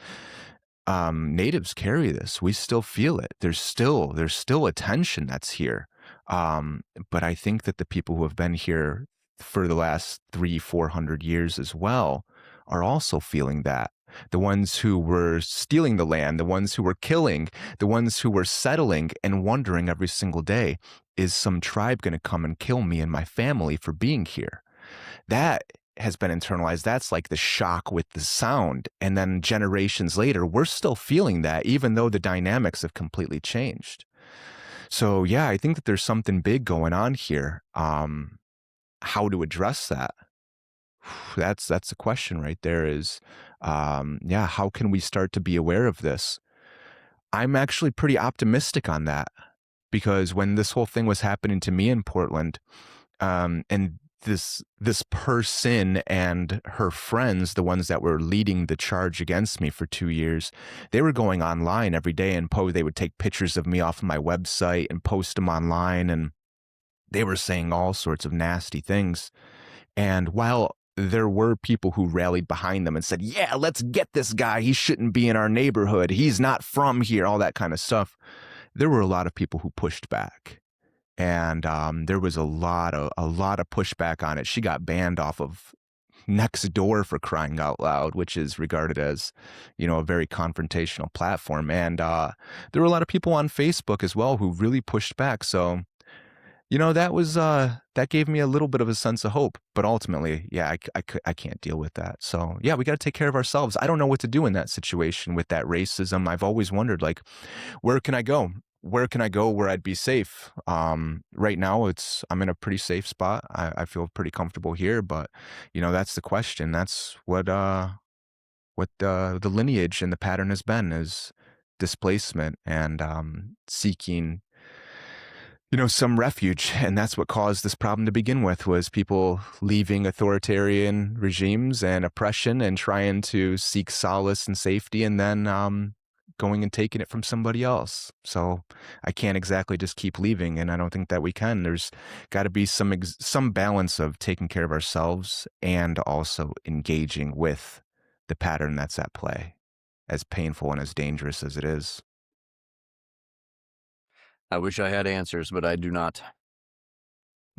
natives carry this. We still feel it. There's still a tension that's here. But I think that the people who have been here for the last 300-400 years as well are also feeling that. The ones who were stealing the land, the ones who were killing, the ones who were settling and wondering every single day, is some tribe going to come and kill me and my family for being here? That has been internalized. That's like the shock with the sound. And then generations later, we're still feeling that, even though the dynamics have completely changed. So yeah, I think that there's something big going on here. How to address that? That's the question right there is, yeah, how can we start to be aware of this? I'm actually pretty optimistic on that because when this whole thing was happening to me in Portland, and this person and her friends, the ones that were leading the charge against me for 2 years, they were going online every day and they would take pictures of me off of my website and post them online, and they were saying all sorts of nasty things. And while there were people who rallied behind them and said, yeah, let's get this guy, he shouldn't be in our neighborhood, he's not from here, all that kind of stuff, there were a lot of people who pushed back. And there was a lot of pushback on it. She got banned off of Nextdoor, for crying out loud, which is regarded as, a very confrontational platform. And there were a lot of people on Facebook as well who really pushed back. So, that was that gave me a little bit of a sense of hope. But ultimately, yeah, I can't deal with that. So yeah, we got to take care of ourselves. I don't know what to do in that situation with that racism. I've always wondered, like, where can I go? Where can I go where I'd be safe? Right now I'm in a pretty safe spot. I feel pretty comfortable here, but that's the question. That's what the lineage and the pattern has been, is displacement and seeking some refuge. And that's what caused this problem to begin with, was people leaving authoritarian regimes and oppression and trying to seek solace and safety, and then going and taking it from somebody else. So I can't exactly just keep leaving, and I don't think that we can. There's got to be some balance of taking care of ourselves and also engaging with the pattern that's at play, as painful and as dangerous as it is. I wish I had answers, but I do not.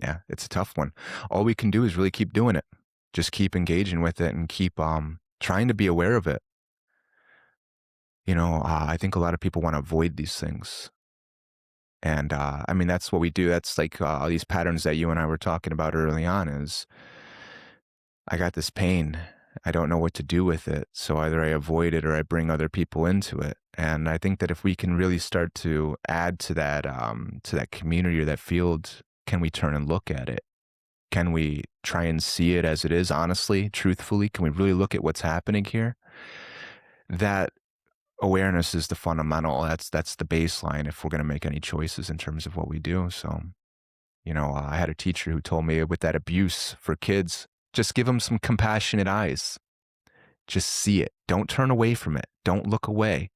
Yeah, it's a tough one. All we can do is really keep doing it. Just keep engaging with it and keep trying to be aware of it. I think a lot of people want to avoid these things. And I mean, that's what we do. That's like these patterns that you and I were talking about early on is I got this pain. I don't know what to do with it. So either I avoid it or I bring other people into it. And I think that if we can really start to add to that community or that field, can we turn and look at it? Can we try and see it as it is, honestly, truthfully? Can we really look at what's happening here? That awareness is the fundamental. That's the baseline if we're going to make any choices in terms of what we do. So, I had a teacher who told me with that abuse for kids, just give them some compassionate eyes. Just see it. Don't turn away from it. Don't look away.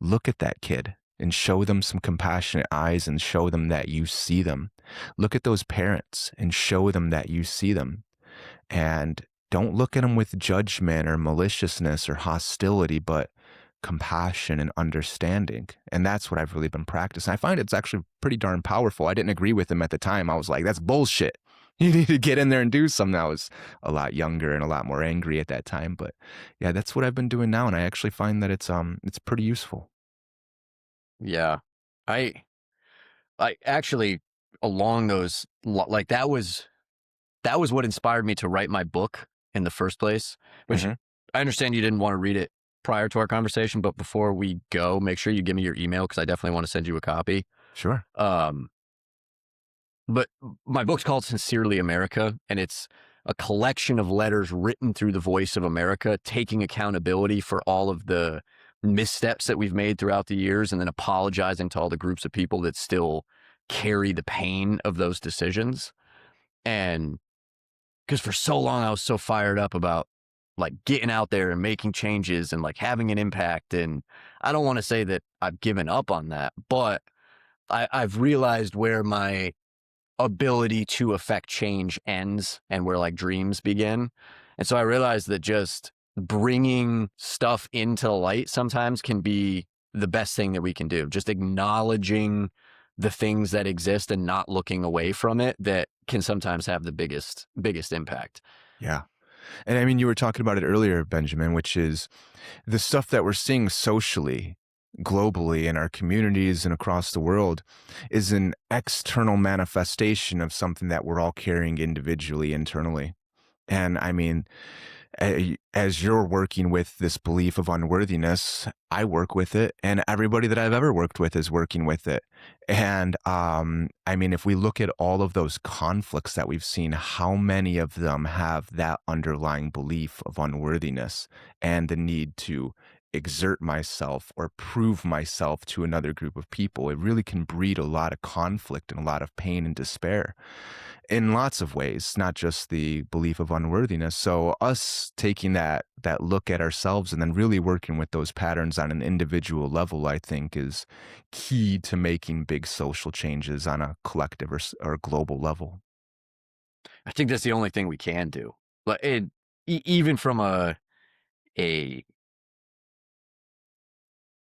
Look at that kid and show them some compassionate eyes and show them that you see them. Look at those parents and show them that you see them. And don't look at them with judgment or maliciousness or hostility, but compassion and understanding. And that's what I've really been practicing. I find it's actually pretty darn powerful. I didn't agree with him at the time. I was like, that's bullshit. You need to get in there and do something. I was a lot younger and a lot more angry at that time. But yeah, that's what I've been doing now. And I actually find that it's pretty useful. Yeah. I I actually along those like that was what inspired me to write my book in the first place, which Hmm. I understand you didn't want to read it prior to our conversation, but before we go, make sure you give me your email because I definitely want to send you a copy. Sure. Um, but my book's called Sincerely America, and it's a collection of letters written through the voice of America, taking accountability for all of the missteps that we've made throughout the years, and then apologizing to all the groups of people that still carry the pain of those decisions. And because for so long I was so fired up about like getting out there and making changes and like having an impact. And I don't want to say that I've given up on that, but I've realized where my ability to affect change ends and where like dreams begin. And so I realized that just bringing stuff into light sometimes can be the best thing that we can do. Just acknowledging the things that exist and not looking away from it that can sometimes have the biggest impact. Yeah. And I mean, you were talking about it earlier, Benjamin, which is the stuff that we're seeing socially, globally, in our communities and across the world is an external manifestation of something that we're all carrying individually, internally. And I mean, as you're working with this belief of unworthiness, I work with it, and everybody that I've ever worked with is working with it. And I mean, if we look at all of those conflicts that we've seen, how many of them have that underlying belief of unworthiness and the need to exert myself or prove myself to another group of people? It really can breed a lot of conflict and a lot of pain and despair in lots of ways, not just the belief of unworthiness. So us taking that look at ourselves and then really working with those patterns on an individual level, I think is key to making big social changes on a collective or global level. I think that's the only thing we can do. But even from a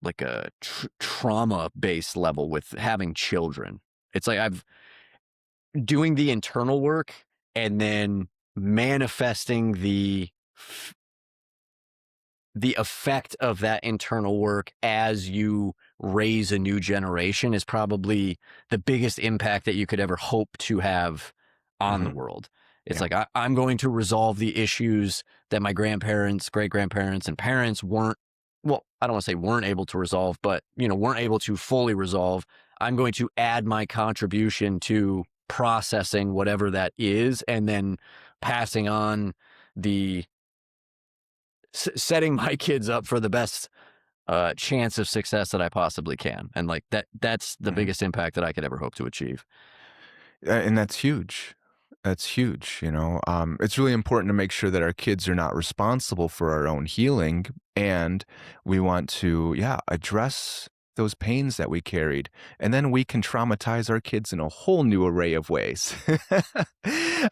like a trauma based level with having children, it's like I've doing the internal work and then manifesting the effect of that internal work as you raise a new generation is probably the biggest impact that you could ever hope to have on the Hmm. world. It's Yeah. like I'm going to resolve the issues that my grandparents, great grandparents, and parents weren't. Well, I don't want to say weren't able to resolve, but weren't able to fully resolve. I'm going to add my contribution to processing whatever that is, and then passing on the setting my kids up for the best chance of success that I possibly can. And like that's the Hmm. biggest impact that I could ever hope to achieve. And that's huge. That's huge. It's really important to make sure that our kids are not responsible for our own healing. And we want to, yeah, address those pains that we carried. And then we can traumatize our kids in a whole new array of ways.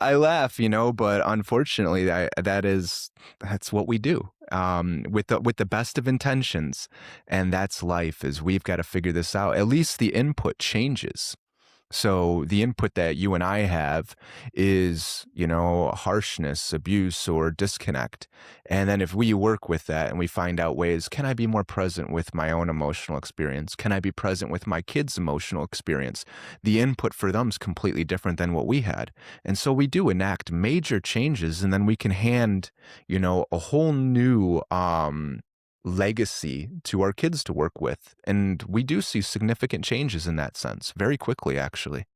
I laugh, but unfortunately, that's what we do. With the best of intentions, and that's life. Is we've got to figure this out. At least the input changes. So the input that you and I have is, harshness, abuse, or disconnect. And then if we work with that and we find out ways, can I be more present with my own emotional experience? Can I be present with my kids' emotional experience? The input for them is completely different than what we had. And so we do enact major changes, and then we can hand, a whole new legacy to our kids to work with. And we do see significant changes in that sense very quickly, actually.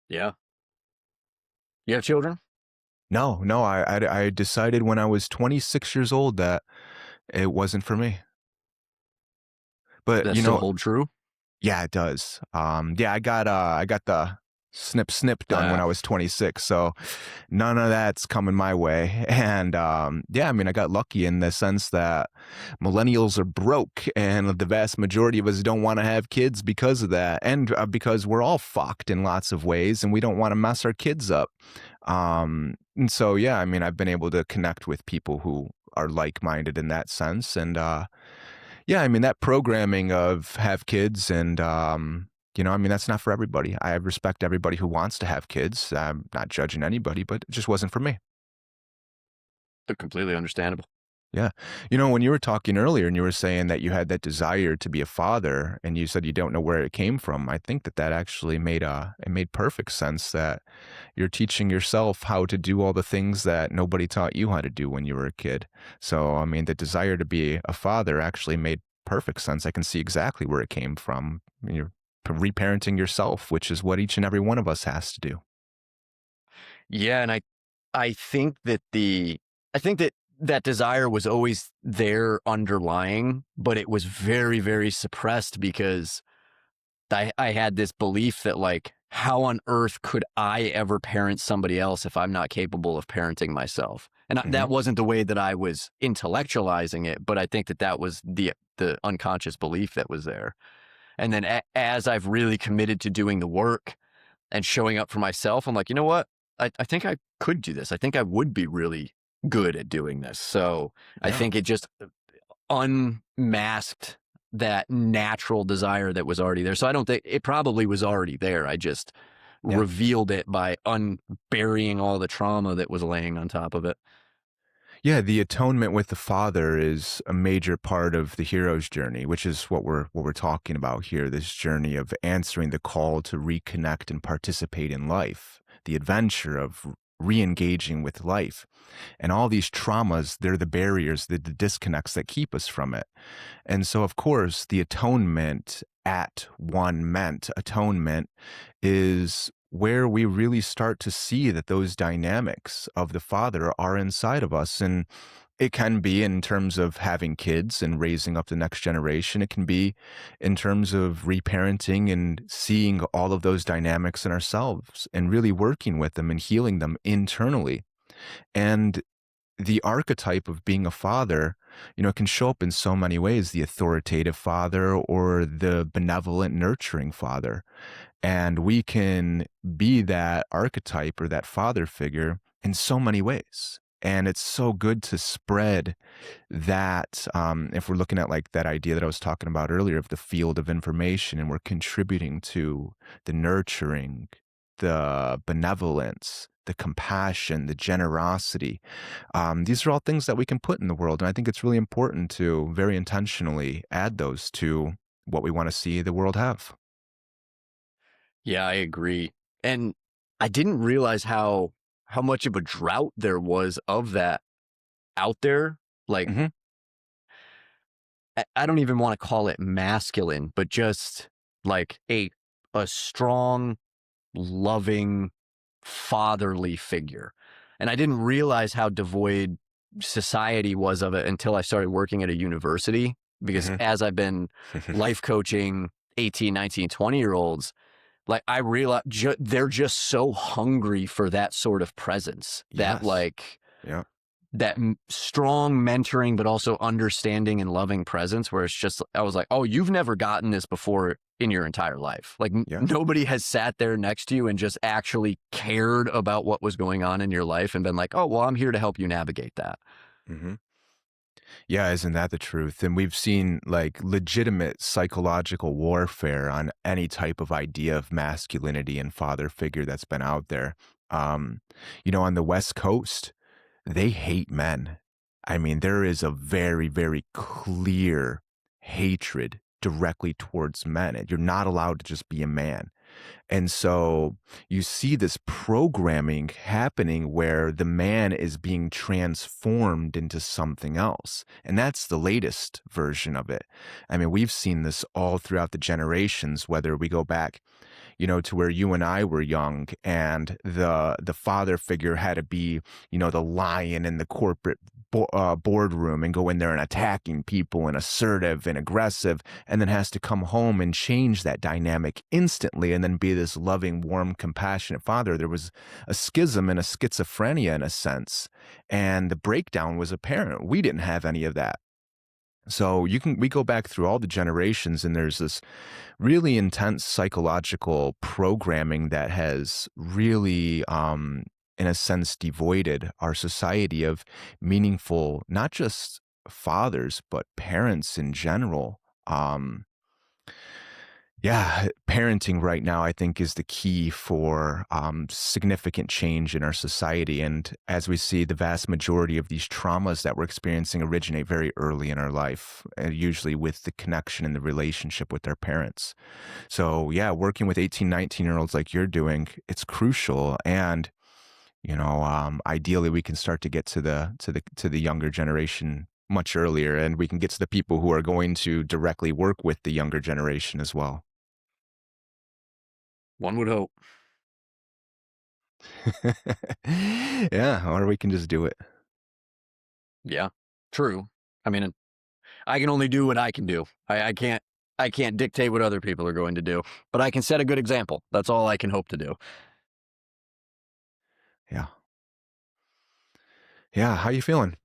Yeah. You have children? No, no, I decided when I was 26 years old that it wasn't for me. But, That still hold true? yeah, it does. Yeah, I got the snip snip done when Ah, I was 26, so none of that's coming my way. And yeah, I mean, I got lucky in the sense that millennials are broke, and the vast majority of us don't want to have kids because of that, and because we're all fucked in lots of ways, and we don't want to mess our kids up. And so yeah, I mean, I've been able to connect with people who are like-minded in that sense, and yeah, I mean, that programming of have kids and, I mean, that's not for everybody. I respect everybody who wants to have kids. I'm not judging anybody, but it just wasn't for me. they're completely understandable. Yeah. When you were talking earlier and you were saying that you had that desire to be a father and you said you don't know where it came from, I think that actually it made perfect sense that you're teaching yourself how to do all the things that nobody taught you how to do when you were a kid. So, I mean, the desire to be a father actually made perfect sense. I can see exactly where it came from. You're reparenting yourself, which is what each and every one of us has to do. Yeah, and I think that that desire was always there underlying, but it was very, very suppressed because I had this belief that, like, how on earth could I ever parent somebody else if I'm not capable of parenting myself? And Hmm. that wasn't the way that I was intellectualizing it, but I think that was the unconscious belief that was there. And then as I've really committed to doing the work and showing up for myself, I'm like, you know what? I think I could do this. I think I would be really good at doing this. So I Yeah. think it just unmasked that natural desire that was already there. So I don't think it probably was already there. I just Yeah. revealed it by unburying all the trauma that was laying on top of it. Yeah, the atonement with the Father is a major part of the hero's journey, which is what we're talking about here, this journey of answering the call to reconnect and participate in life, the adventure of re-engaging with life. And all these traumas, they're the barriers, the disconnects that keep us from it. And so, of course, the atonement at one meant atonement is where we really start to see that those dynamics of the Father are inside of us. And it can be in terms of having kids and raising up the next generation. It can be in terms of reparenting and seeing all of those dynamics in ourselves and really working with them and healing them internally. And the archetype of being a father, can show up in so many ways, the authoritative father or the benevolent, nurturing father. And we can be that archetype or that father figure in so many ways. And it's so good to spread that. If we're looking at like that idea that I was talking about earlier of the field of information, and we're contributing to the nurturing, the benevolence, the compassion, the generosity. These are all things that we can put in the world. And I think it's really important to very intentionally add those to what we want to see the world have. Yeah, I agree. And I didn't realize how much of a drought there was of that out there. Like Hmm. I don't even want to call it masculine, but just like a strong, loving, fatherly figure. And I didn't realize how devoid society was of it until I started working at a university. Because Hmm. as I've been life coaching 18, 19, 20 year olds, like I realize they're just so hungry for that sort of presence, that Yes. like Yeah. that strong mentoring, but also understanding and loving presence where it's just, I was like, oh, you've never gotten this before in your entire life. Like Yeah. nobody has sat there next to you and just actually cared about what was going on in your life and been like, oh, well, I'm here to help you navigate that. Hmm. Yeah, isn't that the truth? And we've seen like legitimate psychological warfare on any type of idea of masculinity and father figure that's been out there. Um, on the West Coast, they hate men. I mean, there is a very, very clear hatred directly towards men. And you're not allowed to just be a man. And so you see this programming happening where the man is being transformed into something else. And that's the latest version of it. I mean, we've seen this all throughout the generations, whether we go back to where you and I were young, and the father figure had to be, the lion in the corporate boardroom and go in there and attacking people and assertive and aggressive, and then has to come home and change that dynamic instantly and then be this loving, warm, compassionate father. There was a schism and a schizophrenia in a sense, and the breakdown was apparent. We didn't have any of that. So we go back through all the generations, and there's this really intense psychological programming that has really, in a sense, devoided our society of meaningful, not just fathers, but parents in general. Yeah, parenting right now, I think, is the key for significant change in our society. And as we see, the vast majority of these traumas that we're experiencing originate very early in our life, usually with the connection and the relationship with our parents. So, yeah, working with 18, 19-year-olds like you're doing, it's crucial. And, ideally, we can start to get to the younger generation much earlier, and we can get to the people who are going to directly work with the younger generation as well. One would hope. Yeah, or we can just do it. Yeah, true. I mean, I can only do what I can do. I can't dictate what other people are going to do, but I can set a good example. That's all I can hope to do. Yeah. Yeah, how you feeling?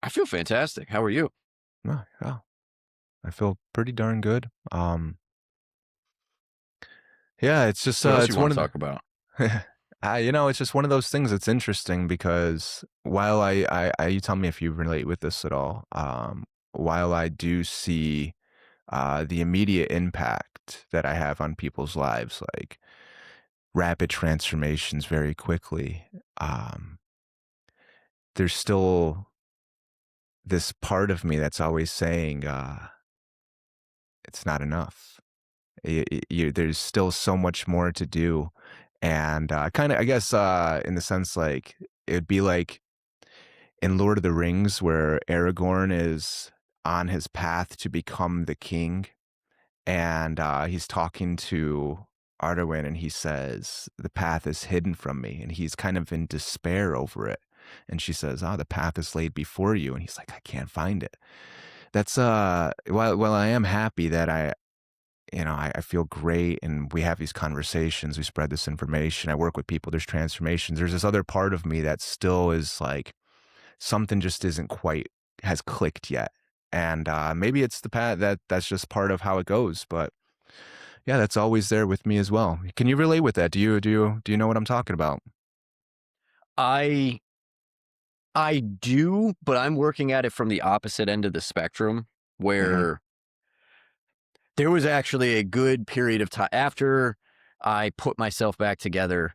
I feel fantastic. How are you? Oh, yeah, I feel pretty darn good. Yeah, it's just, What else you it's one want to of talk about? the it's just one of those things that's interesting because while you tell me if you relate with this at all, while I do see, the immediate impact that I have on people's lives, like rapid transformations very quickly, um, there's still this part of me that's always saying, it's not enough. There's still so much more to do. And kind of, I guess, in the sense like it'd be like in Lord of the Rings, where Aragorn is on his path to become the king, and he's talking to Arwen, and he says, "The path is hidden from me," and he's kind of in despair over it. And she says, "Oh, the path is laid before you," and he's like, "I can't find it." That's while I am happy that I feel great, and we have these conversations, we spread this information, I work with people, there's transformations. There's this other part of me that still is like something just isn't quite has clicked yet. And maybe it's the path that's just part of how it goes. But yeah, that's always there with me as well. Can you relate with that? Do you know what I'm talking about? I I do, but I'm working at it from the opposite end of the spectrum Hmm. where there was actually a good period of time after I put myself back together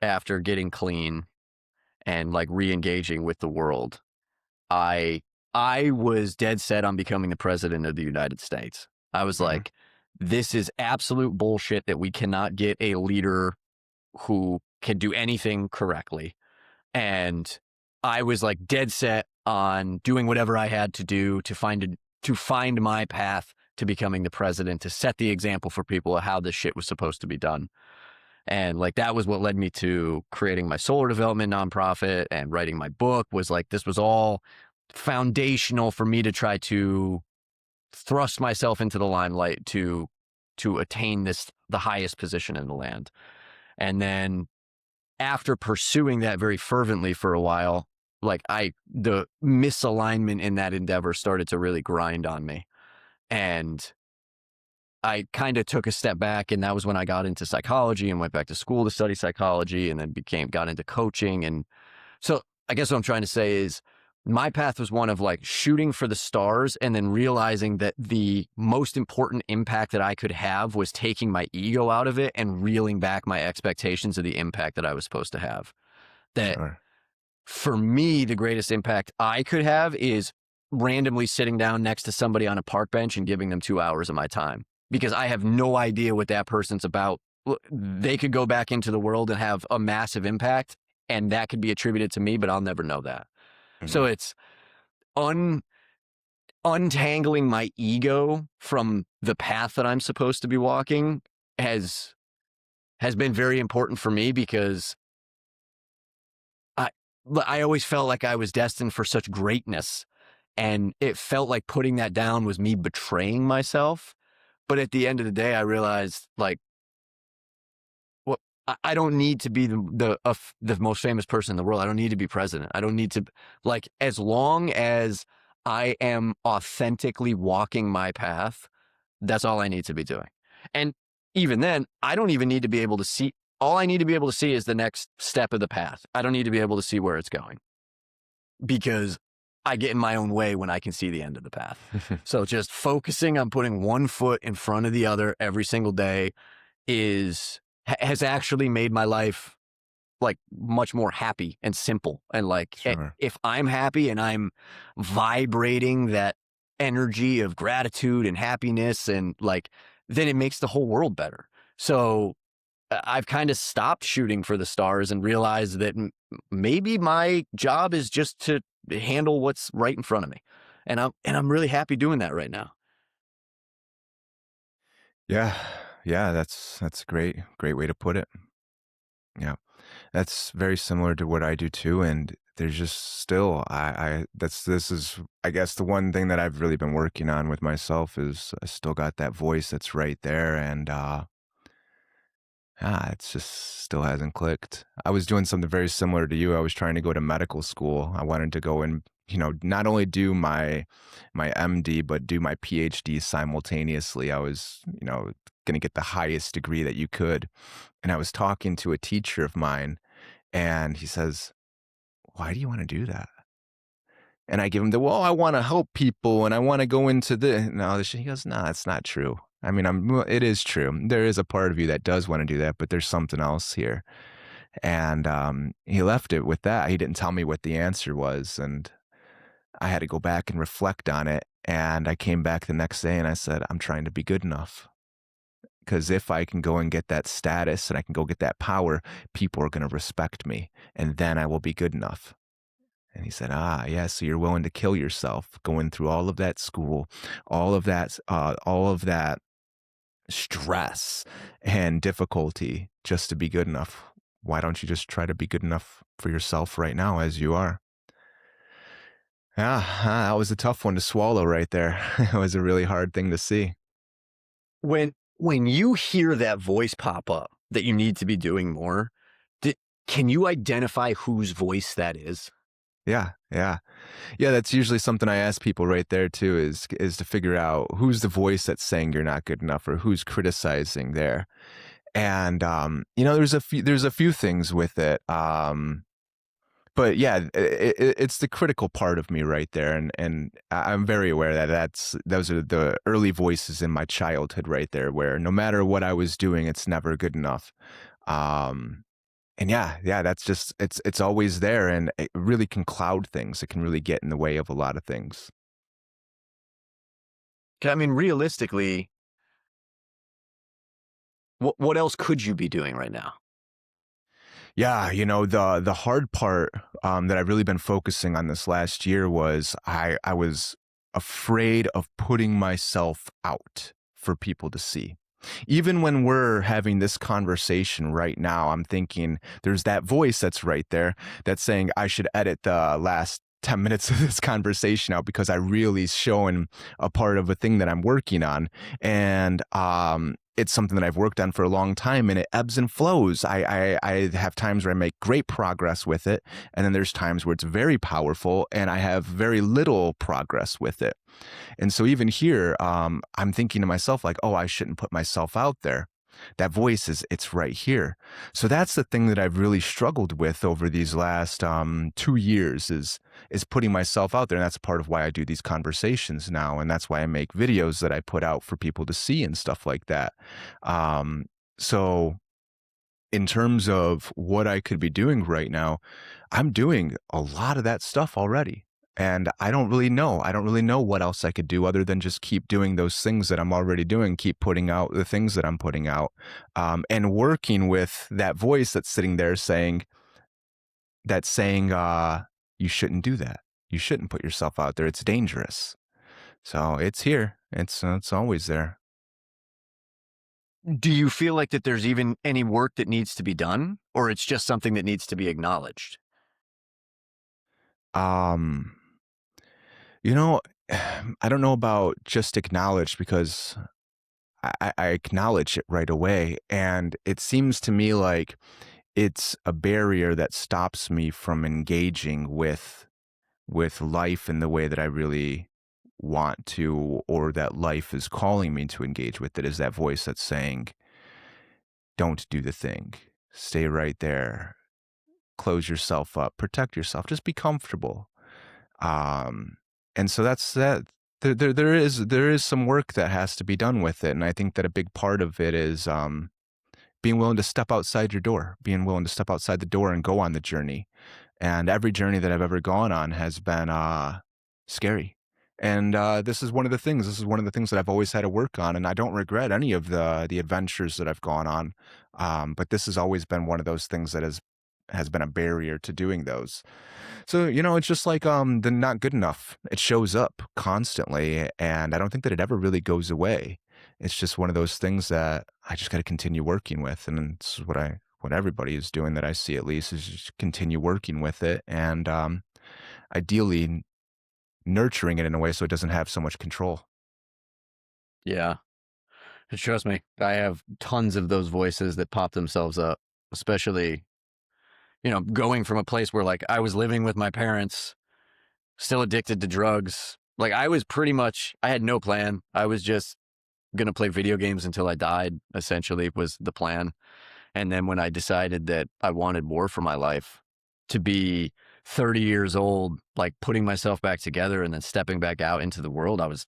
after getting clean and like re-engaging with the world. I I was dead set on becoming the president of the United States. I was Hmm. like, this is absolute bullshit that we cannot get a leader who can do anything correctly. And I was like dead set on doing whatever I had to do to find my path to becoming the president, to set the example for people of how this shit was supposed to be done. And like that was what led me to creating my solar development nonprofit and writing my book. Was like this was all foundational for me to try to thrust myself into the limelight to attain the highest position in the land. And then after pursuing that very fervently for a while, like the misalignment in that endeavor started to really grind on me. And I kind of took a step back, and that was when I got into psychology and went back to school to study psychology, and then got into coaching. And so I guess what I'm trying to say is my path was one of like shooting for the stars and then realizing that the most important impact that I could have was taking my ego out of it and reeling back my expectations of the impact that I was supposed to have. That Sure. for me, the greatest impact I could have is randomly sitting down next to somebody on a park bench and giving them 2 hours of my time because I have no idea what that person's about. They could go back into the world and have a massive impact, and that could be attributed to me, but I'll never know that. So Mhm. it's untangling my ego from the path that I'm supposed to be walking has been very important for me because I I always felt like I was destined for such greatness, and it felt like putting that down was me betraying myself. But at the end of the day, I realized like, well, I don't need to be the most famous person in the world. I don't need to be president. I don't need to, like, as long as I am authentically walking my path, that's all I need to be doing. And even then, I don't even need to be able to see. All I need to be able to see is the next step of the path. I don't need to be able to see where it's going because I get in my own way when I can see the end of the path. So just focusing on putting one foot in front of the other every single day has actually made my life like much more happy and simple. And like, Sure. if I'm happy and I'm vibrating that energy of gratitude and happiness and like, then it makes the whole world better. So I've kind of stopped shooting for the stars and realized that maybe my job is just to handle what's right in front of me. And I'm really happy doing that right now. Yeah. Yeah, that's a great way to put it. Yeah. That's very similar to what I do too, and there's just still I that's this is I guess the one thing that I've really been working on with myself is I still got that voice that's right there, and it's just still hasn't clicked. I was doing something very similar to you. I was trying to go to medical school. I wanted to go and, not only do my MD, but do my PhD simultaneously. I was, going to get the highest degree that you could. And I was talking to a teacher of mine, and he says, "Why do you want to do that?" And I give him well, I want to help people and I want to go into and all this shit. He goes, "No, that's not true. I mean, well, it is true. There is a part of you that does want to do that, but there's something else here." And he left it with that. He didn't tell me what the answer was. And I had to go back and reflect on it. And I came back the next day and I said, I'm trying to be good enough. Because if I can go and get that status and I can go get that power, people are going to respect me. And then I will be good enough. And he said, yeah, so you're willing to kill yourself going through all of that school, all of that stress and difficulty just to be good enough. Why don't you just try to be good enough for yourself right now as you are? Yeah, that was a tough one to swallow right there. It was a really hard thing to see. When you hear that voice pop up that you need to be doing more, di can you identify whose voice that is? Yeah, yeah. Yeah, that's usually something I ask people right there too is to figure out who's the voice that's saying you're not good enough or who's criticizing there. And there's a few things with it. But yeah, it's the critical part of me right there, and I'm very aware that those are the early voices in my childhood right there, where no matter what I was doing, it's never good enough. Um, and yeah, that's just it's always there, and it really can cloud things. It can really get in the way of a lot of things. 'Cause I mean, realistically, what else could you be doing right now? Yeah, the hard part that I've really been focusing on this last year was I was afraid of putting myself out for people to see. Even when we're having this conversation right now, I'm thinking there's that voice that's right there that's saying I should edit the last 10 minutes of this conversation out because I really showing a part of a thing that I'm working on. And it's something that I've worked on for a long time and it ebbs and flows. I have times where I make great progress with it. And then there's times where it's very powerful and I have very little progress with it. And so even here, I'm thinking to myself like, oh, I shouldn't put myself out there. That voice is, it's right here. So that's the thing that I've really struggled with over these last 2 years is putting myself out there. And that's part of why I do these conversations now. And that's why I make videos that I put out for people to see and stuff like that. So in terms of what I could be doing right now, I'm doing a lot of that stuff already. And I don't really know. I don't really know what else I could do other than just keep doing those things that I'm already doing, keep putting out the things that I'm putting out, and working with that voice that's sitting there saying, you shouldn't do that. You shouldn't put yourself out there. It's dangerous. So it's here. It's always there. Do you feel like that there's even any work that needs to be done, or it's just something that needs to be acknowledged? Um, you know, I don't know about just acknowledge because I acknowledge it right away. And it seems to me like it's a barrier that stops me from engaging with life in the way that I really want to, or that life is calling me to engage with it, is that voice that's saying, don't do the thing. Stay right there. Close yourself up. Protect yourself. Just be comfortable. Um, and so that's that. There is some work that has to be done with it, and I think that a big part of it is being willing to step outside your door, being willing to step outside the door and go on the journey. And every journey that I've ever gone on has been scary. And this is one of the things. This is one of the things that I've always had to work on, and I don't regret any of the adventures that I've gone on. But this has always been one of those things that has been a barrier to doing those. So, it's just like the not good enough. It shows up constantly, and I don't think that it ever really goes away. It's just one of those things that I just got to continue working with, and it's what everybody is doing that I see at least is just continue working with it, and ideally nurturing it in a way so it doesn't have so much control. Yeah. And trust me, I have tons of those voices that pop themselves up, especially, going from a place where like I was living with my parents, still addicted to drugs. Like I was pretty much, I had no plan. I was just going to play video games until I died, essentially, was the plan. And then when I decided that I wanted more for my life, to be 30 years old, like putting myself back together and then stepping back out into the world, I was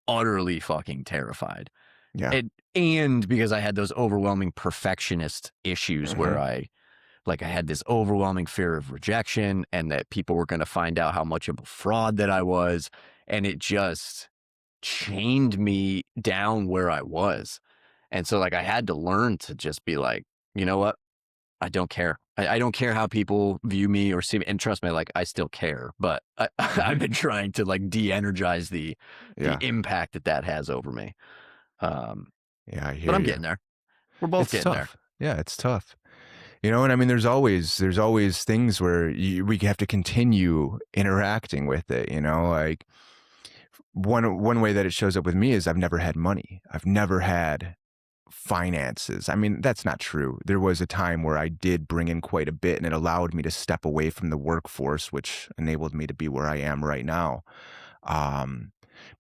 utterly fucking terrified. Yeah. And because I had those overwhelming perfectionist issues where Hmm. I had this overwhelming fear of rejection and that people were going to find out how much of a fraud that I was. And it just chained me down where I was. And so like I had to learn to just be like, you know what? I don't care. I don't care how people view me or see me. And trust me, like I still care, but Hmm. I've been trying to like de-energize the Yeah. impact that has over me. Um, Yeah. I but hear I'm you. getting there. We're both It's getting there. tough. Yeah, it's tough. And I mean, there's always things where we have to continue interacting with it. Like one way that it shows up with me is I've never had money. I've never had finances. I mean, that's not true. There was a time where I did bring in quite a bit, and it allowed me to step away from the workforce, which enabled me to be where I am right now. Um,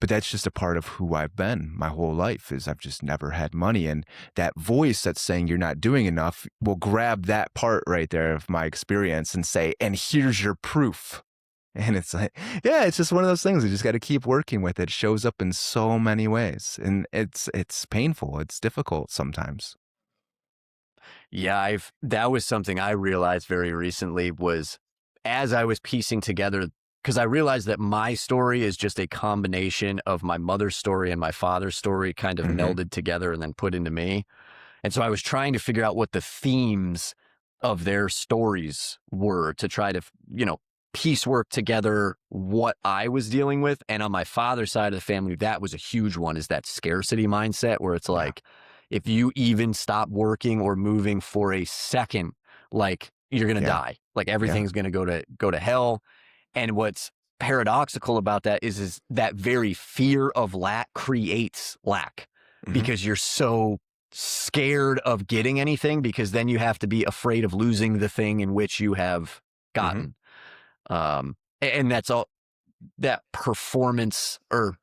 but that's just a part of who I've been my whole life is I've just never had money. And that voice that's saying you're not doing enough will grab that part right there of my experience and say, and here's your proof. And it's like, yeah, it's just one of those things. You just got to keep working with it. It shows up in so many ways, and it's painful. It's difficult sometimes. Yeah, that was something I realized very recently was as I was piecing together because I realized that my story is just a combination of my mother's story and my father's story kind of Hmm. melded together and then put into me. And so I was trying to figure out what the themes of their stories were to try to, piecework together what I was dealing with. And on my father's side of the family, that was a huge one is that scarcity mindset where it's Yeah. like, if you even stop working or moving for a second, like you're going to Yeah. die. Like Yeah. everything's going to go to hell. And what's paradoxical about that is that very fear of lack creates lack Hmm. because you're so scared of getting anything because then you have to be afraid of losing the thing in which you have Hmm. gotten. And that's all that performance or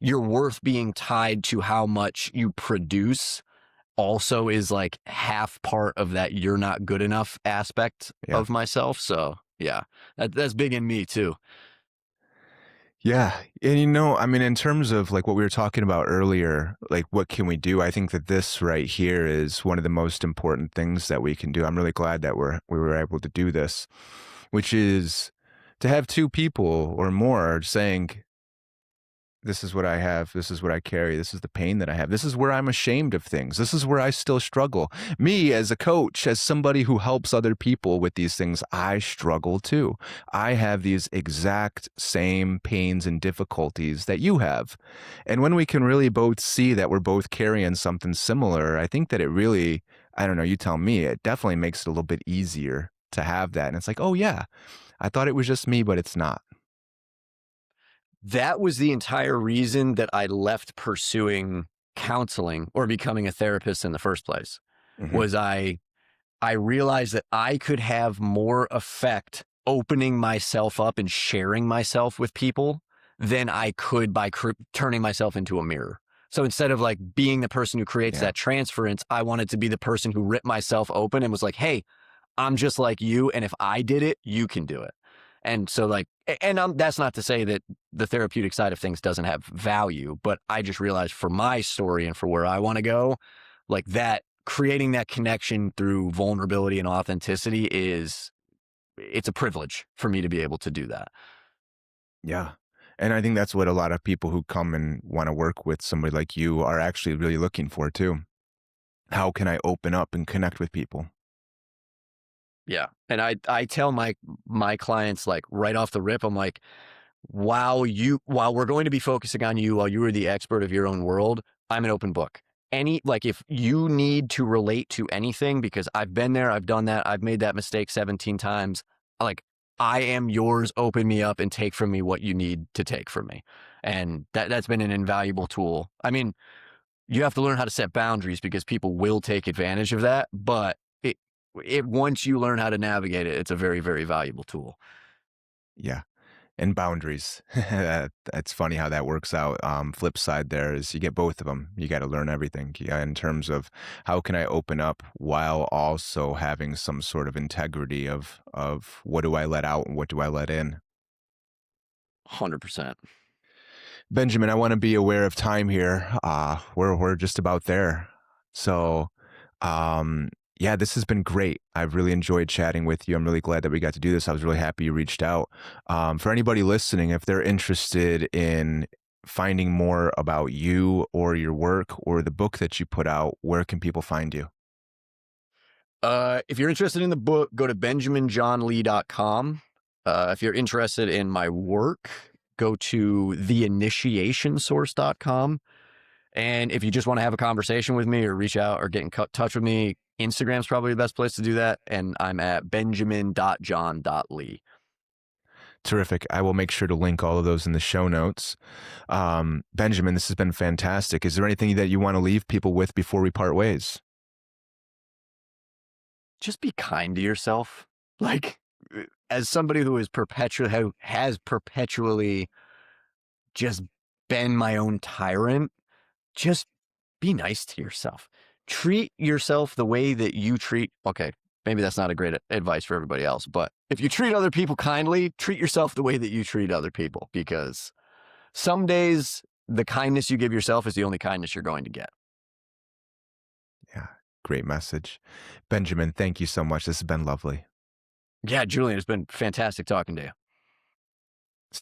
your worth being tied to how much you produce also is like half part of that you're not good enough aspect Yeah. of myself. So yeah, that's big in me too. Yeah. And I mean, in terms of like what we were talking about earlier, like what can we do? I think that this right here is one of the most important things that we can do. I'm really glad that we were able to do this, which is to have two people or more saying, this is what I have. This is what I carry. This is the pain that I have. This is where I'm ashamed of things. This is where I still struggle. Me, as a coach, as somebody who helps other people with these things, I struggle too. I have these exact same pains and difficulties that you have. And when we can really both see that we're both carrying something similar, I think that it really, I don't know, you tell me, it definitely makes it a little bit easier to have that. And it's like, oh, yeah, I thought it was just me, but it's not. That was the entire reason that I left pursuing counseling or becoming a therapist in the first place. Hmm. Was I realized that I could have more effect opening myself up and sharing myself with people than I could by turning myself into a mirror. So instead of like being the person who creates Yeah. that transference, I wanted to be the person who ripped myself open and was like, hey, I'm just like you. And if I did it, you can do it. And so, like, and that's not to say that the therapeutic side of things doesn't have value, but I just realized for my story and for where I want to go, like that creating that connection through vulnerability and authenticity it's a privilege for me to be able to do that. Yeah. And I think that's what a lot of people who come and want to work with somebody like you are actually really looking for too. How can I open up and connect with people? Yeah. And I tell my clients like right off the rip, I'm like, while we're going to be focusing on you while you are the expert of your own world, I'm an open book. Like if you need to relate to anything, because I've been there, I've done that, I've made that mistake 17 times, like I am yours, open me up and take from me what you need to take from me. And that's been an invaluable tool. I mean, you have to learn how to set boundaries because people will take advantage of that, but it once you learn how to navigate it, it's a very, very valuable tool. Yeah. And boundaries. That's funny how that works out. Flip side there is you get both of them. You got to learn everything, yeah, in terms of how can I open up while also having some sort of integrity of what do I let out and what do I let in. 100%. Benjamin, I want to be aware of time here. We're just about there. So, um, yeah, this has been great. I've really enjoyed chatting with you. I'm really glad that we got to do this. I was really happy you reached out. For anybody listening, if they're interested in finding more about you or your work or the book that you put out, where can people find you? If you're interested in the book, go to benjaminjohnlee.com. If you're interested in my work, go to theinitiationsource.com. And if you just want to have a conversation with me or reach out or get in touch with me, Instagram's probably the best place to do that. And I'm at benjamin.john.lee. Terrific. I will make sure to link all of those in the show notes. Benjamin, this has been fantastic. Is there anything that you want to leave people with before we part ways? Just be kind to yourself. Like, as somebody who has perpetually just been my own tyrant, just be nice to yourself. Treat yourself the way that you treat, okay, maybe that's not a great advice for everybody else, but if you treat other people kindly, treat yourself the way that you treat other people because some days the kindness you give yourself is the only kindness you're going to get. Yeah, great message. Benjamin, thank you so much. This has been lovely. Yeah, Julian, it's been fantastic talking to you.